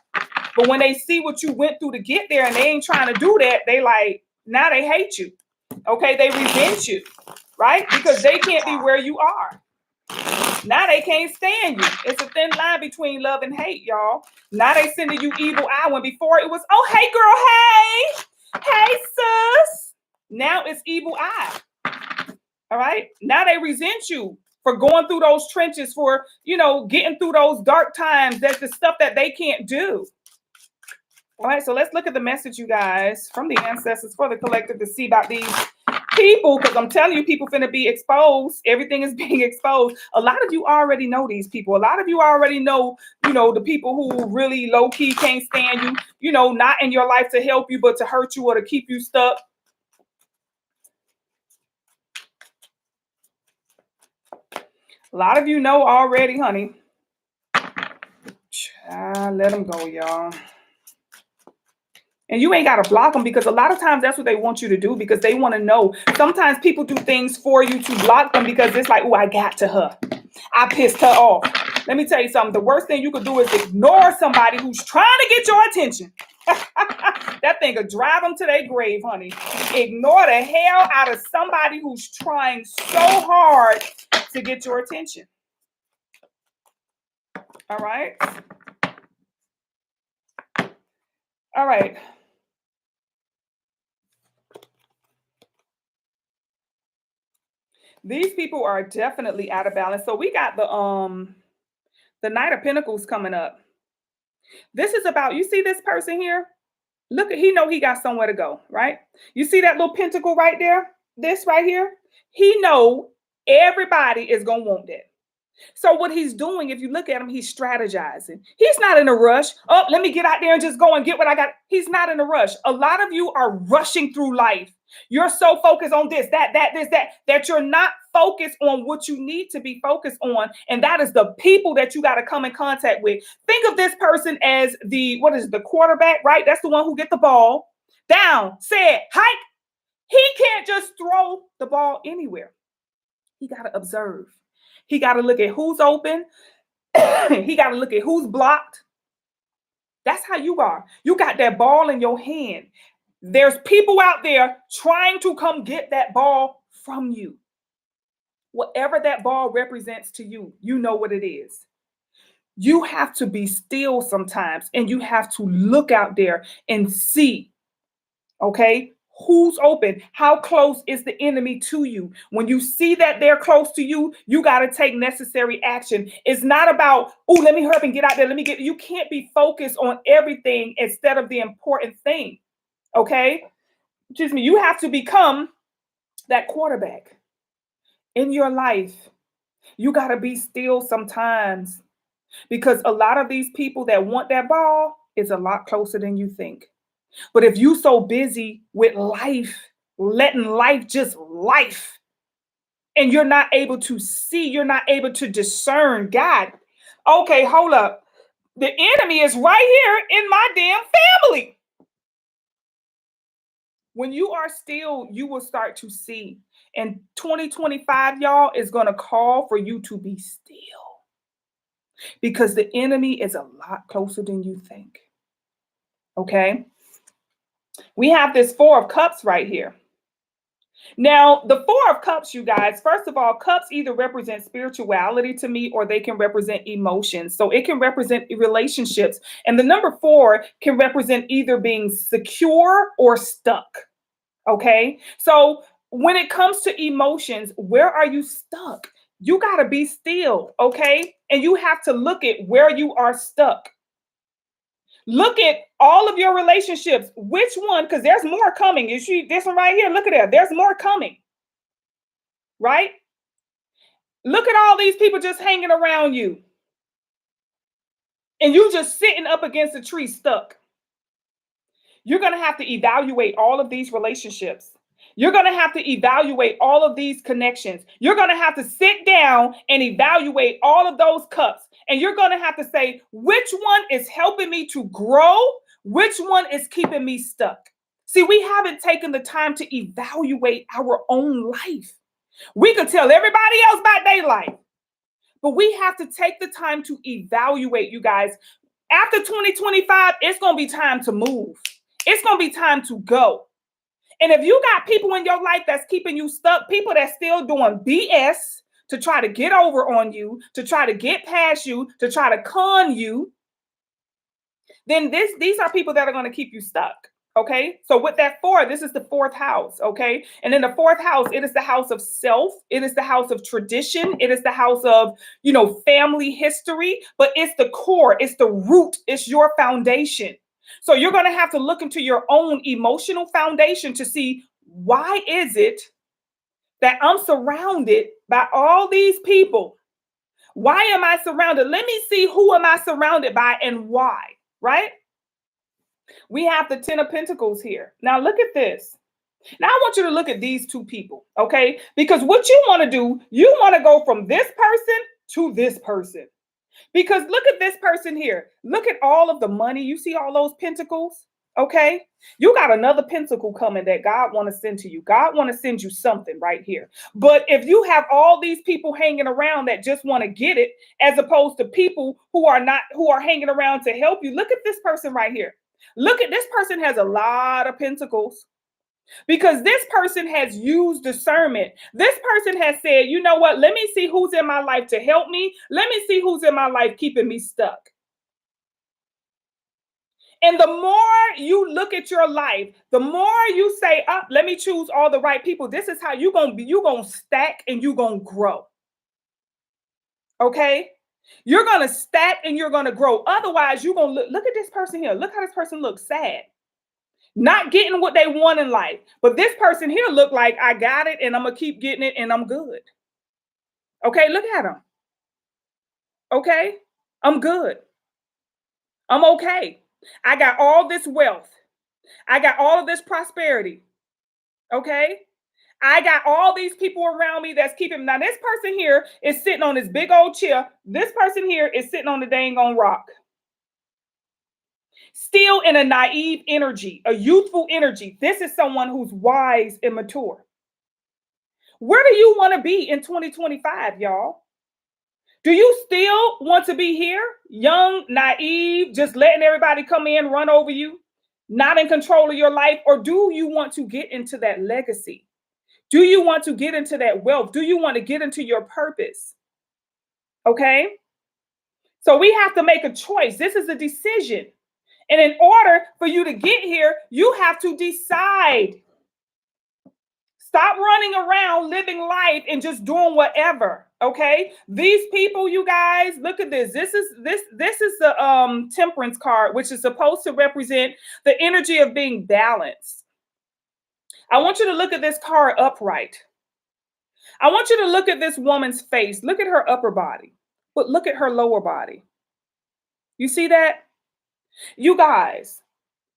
But when they see what you went through to get there and they ain't trying to do that, they like, now they hate you. Okay. They resent you. Right. Because they can't be where you are. Now they can't stand you. It's a thin line between love and hate, y'all. Now they sending you evil eye when before it was, oh, hey, girl, hey. Hey, sis. Now it's evil eye. All right. Now they resent you for going through those trenches, for, you know, getting through those dark times. That's the stuff that they can't do. All right. So let's look at the message, you guys, from the ancestors for the collective to see about these people, because I'm telling you, people finna be exposed. Everything is being exposed. A lot of you already know these people. A lot of you already know, you know, the people who really low key can't stand you, you know, not in your life to help you, but to hurt you or to keep you stuck. A lot of you know already, honey. Let them go, y'all. And you ain't got to block them, because a lot of times that's what they want you to do, because they want to know. Sometimes people do things for you to block them because it's like, oh, I got to her. I pissed her off. Let me tell you something. The worst thing you could do is ignore somebody who's trying to get your attention. That thing could drive them to their grave, honey. Ignore the hell out of somebody who's trying so hard to get your attention. All right. All right. These people are definitely out of balance. So we got the Knight of Pentacles coming up. This is about, you see this person here? Look, he know he got somewhere to go, right? You see that little pentacle right there? This right here? He know everybody is going to want that. So what he's doing, if you look at him, he's strategizing. He's not in a rush. Oh, let me get out there and just go and get what I got. He's not in a rush. A lot of you are rushing through life. You're so focused on this, that you're not focused on what you need to be focused on. And that is the people that you got to come in contact with. Think of this person as the quarterback, right? That's the one who get the ball down, set, hike. He can't just throw the ball anywhere. He got to observe. He got to look at who's open. He got to look at who's blocked. That's how you are. You got that ball in your hand. There's people out there trying to come get that ball from you. Whatever that ball represents to you, you know what it is. You have to be still sometimes, and you have to look out there and see, okay? Who's open? How close is the enemy to you? When you see that they're close to you, you got to take necessary action. It's not about, oh, let me hurry up and get out there. You can't be focused on everything instead of the important thing. Okay? Excuse me. You have to become that quarterback in your life. You got to be still sometimes, because a lot of these people that want that ball is a lot closer than you think. But if you so busy with life, letting life just life, and you're not able to see, you're not able to discern God. Okay, hold up. The enemy is right here in my damn family. When you are still, you will start to see. And 2025, y'all, is going to call for you to be still, because the enemy is a lot closer than you think. Okay? We have this Four of Cups right here. Now, the Four of Cups, you guys, first of all, cups either represent spirituality to me, or they can represent emotions. So it can represent relationships. And the number 4 can represent either being secure or stuck. Okay? So when it comes to emotions, where are you stuck? You got to be still, okay? And you have to look at where you are stuck. Look at all of your relationships. Which one? Because there's more coming. You see this one right here? Look at that. There's more coming. Right? Look at all these people just hanging around you. And you just sitting up against a tree stuck. You're going to have to evaluate all of these relationships. You're going to have to evaluate all of these connections. You're going to have to sit down and evaluate all of those cups. And you're going to have to say, which one is helping me to grow? Which one is keeping me stuck? See, we haven't taken the time to evaluate our own life. We could tell everybody else about their life, but we have to take the time to evaluate, you guys. After 2025, it's going to be time to move. It's going to be time to go. And if you got people in your life that's keeping you stuck, people that's still doing BS to try to get over on you, to try to get past you, to try to con you, then these are people that are going to keep you stuck. Okay. So with that 4, this is the 4th house. Okay. And in the 4th house, it is the house of self. It is the house of tradition. It is the house of, family history, but it's the core. It's the root. It's your foundation. So you're going to have to look into your own emotional foundation to see, why is it that I'm surrounded by all these people? Why am I surrounded? Let me see, who am I surrounded by and why, right? We have the 10 of Pentacles here. Now look at this. Now I want you to look at these 2 people, okay? Because what you want to do, you want to go from this person to this person. Because look at this person here. Look at all of the money. You see all those pentacles? Okay? You got another pentacle coming that God want to send to you. God want to send you something right here. But if you have all these people hanging around that just want to get it, as opposed to people who are not, who are hanging around to help you, look at this person right here. Look at this person has a lot of pentacles because this person has used discernment. This person has said, you know what? Let me see who's in my life to help me. Let me see who's in my life keeping me stuck. And the more you look at your life, the more you say, let me choose all the right people. This is how you're going to be. You're going to stack and you're going to grow. Okay? You're going to stack and you're going to grow. Otherwise, you're going to look at this person here. Look how this person looks sad. Not getting what they want in life. But this person here look like, I got it and I'm going to keep getting it and I'm good. Okay? Look at them. Okay? I'm good. I'm okay. I got all this wealth. I got all of this prosperity. Okay? I got all these people around me that's keeping. Now, this person here is sitting on this big old chair. This person here is sitting on the dang on rock. Still in a naive energy, a youthful energy. This is someone who's wise and mature. Where do you want to be in 2025, y'all? Do you still want to be here? Young, naive, just letting everybody come in, run over you, not in control of your life? Or do you want to get into that legacy? Do you want to get into that wealth? Do you want to get into your purpose? Okay? So we have to make a choice. This is a decision. And in order for you to get here, you have to decide. Stop running around living life and just doing whatever. Okay? These people, you guys, look at this. This is the temperance card, which is supposed to represent the energy of being balanced. I want you to look at this card upright. I want you to look at this woman's face. Look at her upper body, but look at her lower body. You see that? You guys,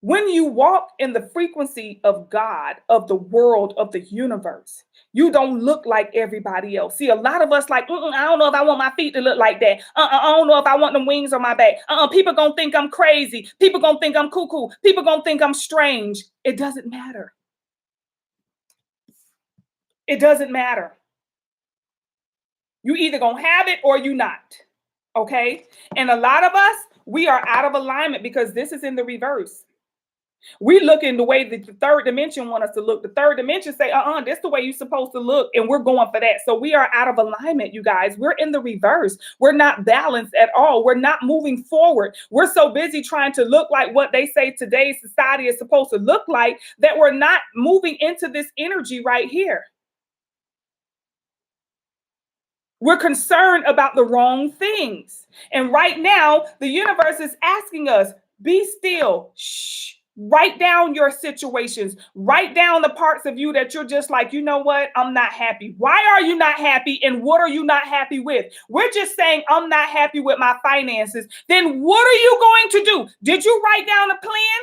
when you walk in the frequency of God, of the world, of the universe, you don't look like everybody else. See, a lot of us like, I don't know if I want my feet to look like that. I don't know if I want the wings on my back. People gonna think I'm crazy. People gonna think I'm cuckoo. People gonna think I'm strange. It doesn't matter. It doesn't matter. You either gonna have it or you not. Okay? And a lot of us, we are out of alignment because this is in the reverse. We look in the way that the third dimension want us to look. The third dimension say, this is the way you're supposed to look. And we're going for that. So we are out of alignment, you guys. We're in the reverse. We're not balanced at all. We're not moving forward. We're so busy trying to look like what they say today's society is supposed to look like that we're not moving into this energy right here. We're concerned about the wrong things. And right now, the universe is asking us, be still. Shh. Write down your situations. Write down the parts of you that you're just like, you know what? I'm not happy. Why are you not happy? And what are you not happy with? We're just saying, I'm not happy with my finances. Then what are you going to do? Did you write down a plan?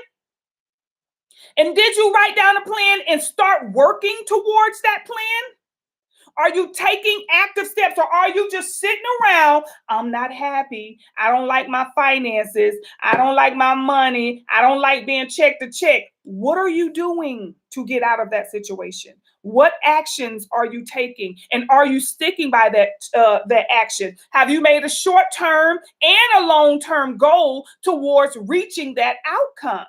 And did you write down a plan and start working towards that plan? Are you taking active steps or are you just sitting around? I'm not happy. I don't like my finances. I don't like my money. I don't like being check to check. What are you doing to get out of that situation? What actions are you taking? And are you sticking by that action? Have you made a short-term and a long-term goal towards reaching that outcome?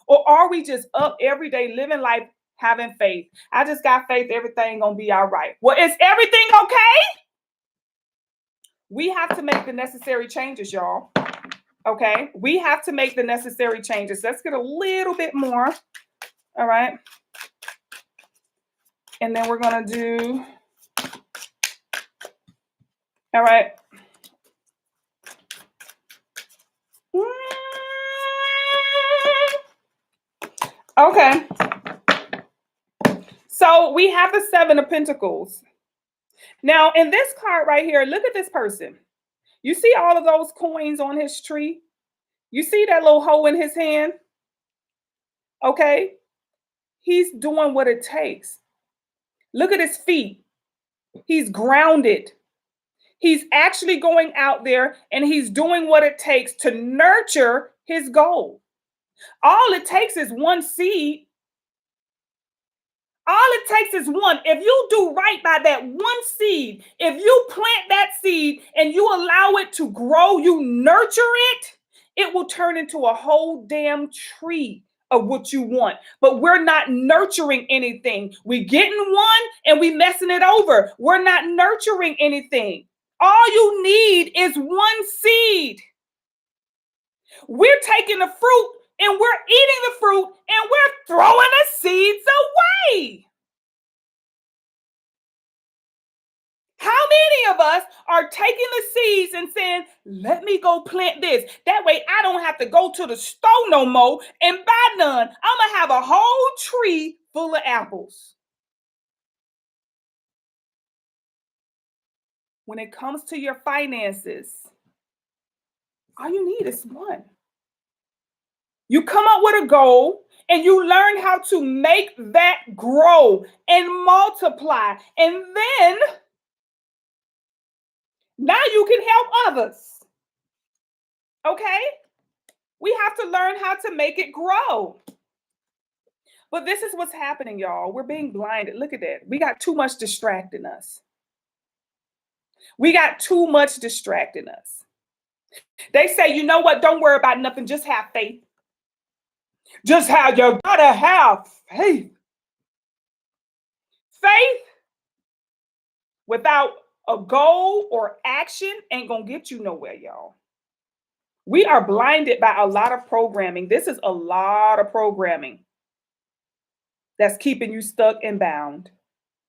Or are we just up every day living life having faith? I just got faith, everything gonna be all right. Well, is everything okay? We have to make the necessary changes, y'all. Okay, we have to make the necessary changes. Let's get a little bit more. All right, and then we're gonna do, all right. Okay, so we have the Seven of Pentacles. Now, in this card right here, look at this person. You see all of those coins on his tree? You see that little hoe in his hand? Okay, he's doing what it takes. Look at his feet. He's grounded. He's actually going out there and he's doing what it takes to nurture his goal. All it takes is one seed. All it takes is one. If you do right by that one seed, if you plant that seed and you allow it to grow, you nurture it will turn into a whole damn tree of what you want. But we're not nurturing anything. We getting one and we messing it over. We're not nurturing anything. All you need is one seed. We're taking the fruit and we're eating the fruit and we're throwing the seeds away. How many of us are taking the seeds and saying, let me go plant this? That way I don't have to go to the store no more and buy none. I'm going to have a whole tree full of apples. When it comes to your finances, all you need is one. You come up with a goal and you learn how to make that grow and multiply. And then now you can help others. Okay? We have to learn how to make it grow. But this is what's happening, y'all. We're being blinded. Look at that. We got too much distracting us. We got too much distracting us. They say, you know what? Don't worry about nothing. Just have faith. Just have, you gotta have faith. Faith without a goal or action ain't gonna get you nowhere, y'all. We are blinded by a lot of programming. This is a lot of programming that's keeping you stuck and bound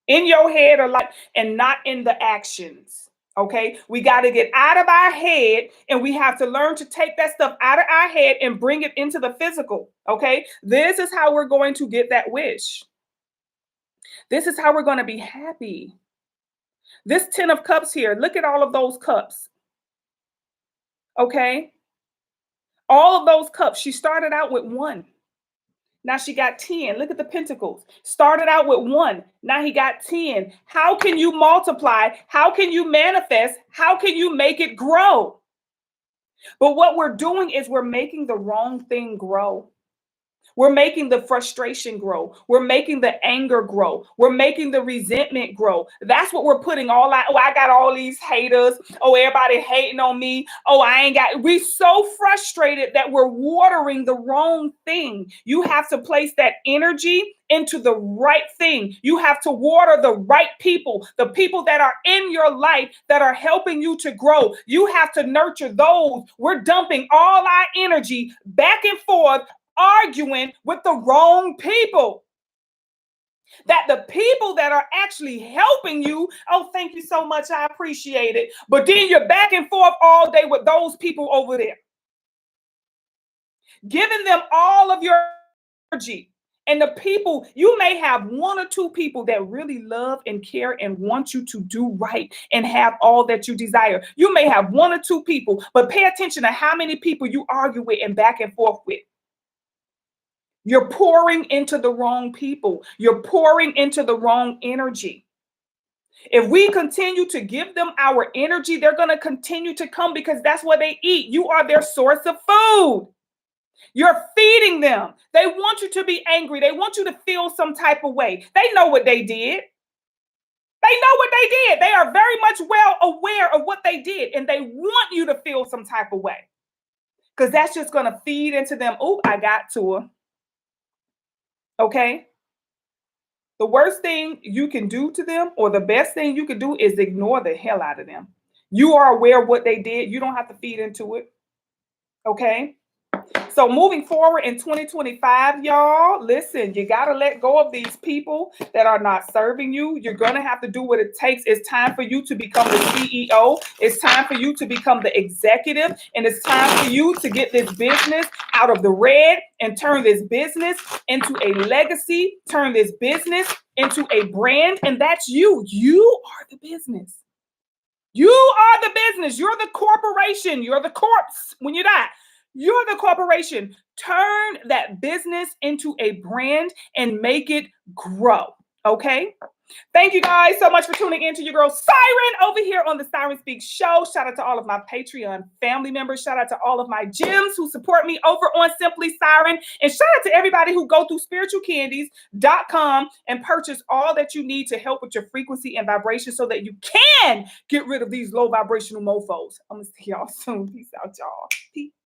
in your head or like, and not in the actions. Okay, we got to get out of our head and we have to learn to take that stuff out of our head and bring it into the physical. Okay, this is how we're going to get that wish. This is how we're going to be happy. This 10 of cups here, look at all of those cups. Okay, all of those cups, she started out with one. Now she got 10. Look at the pentacles. Started out with one. Now he got 10. How can you multiply? How can you manifest? How can you make it grow? But what we're doing is we're making the wrong thing grow. We're making the frustration grow. We're making the anger grow. We're making the resentment grow. That's what we're putting all out. Oh, I got all these haters. Oh, everybody hating on me. Oh, I ain't got. We're so frustrated that we're watering the wrong thing. You have to place that energy into the right thing. You have to water the right people, the people that are in your life that are helping you to grow. You have to nurture those. We're dumping all our energy back and forth, arguing with the wrong people. That the people that are actually helping you, oh, thank you so much, I appreciate it. But then you're back and forth all day with those people over there, giving them all of your energy. And the people, you may have one or two people that really love and care and want you to do right and have all that you desire. You may have one or two people, but pay attention to how many people you argue with and back and forth with. You're pouring into the wrong people. You're pouring into the wrong energy. If we continue to give them our energy, they're going to continue to come because that's what they eat. You are their source of food. You're feeding them. They want you to be angry. They want you to feel some type of way. They know what they did. They know what they did. They are very much well aware of what they did, and they want you to feel some type of way because that's just going to feed into them. Oh, I got to her. Okay. The worst thing you can do to them, or the best thing you can do, is ignore the hell out of them. You are aware of what they did. You don't have to feed into it. Okay. So moving forward in 2025, y'all, listen, you got to let go of these people that are not serving you. You're going to have to do what it takes. It's time for you to become the CEO. It's time for you to become the executive. And it's time for you to get this business out of the red and turn this business into a legacy, turn this business into a brand. And that's you. You are the business. You are the business. You're the corporation. You're the corpse when you die. You're the corporation. Turn that business into a brand and make it grow. Okay. Thank you guys so much for tuning in to your girl Siren over here on the Siren Speak Show. Shout out to all of my Patreon family members. Shout out to all of my gems who support me over on Simply Siren. And shout out to everybody who go through spiritualcandies.com and purchase all that you need to help with your frequency and vibration so that you can get rid of these low vibrational mofos. I'm going to see y'all soon. Peace out, y'all. Peace.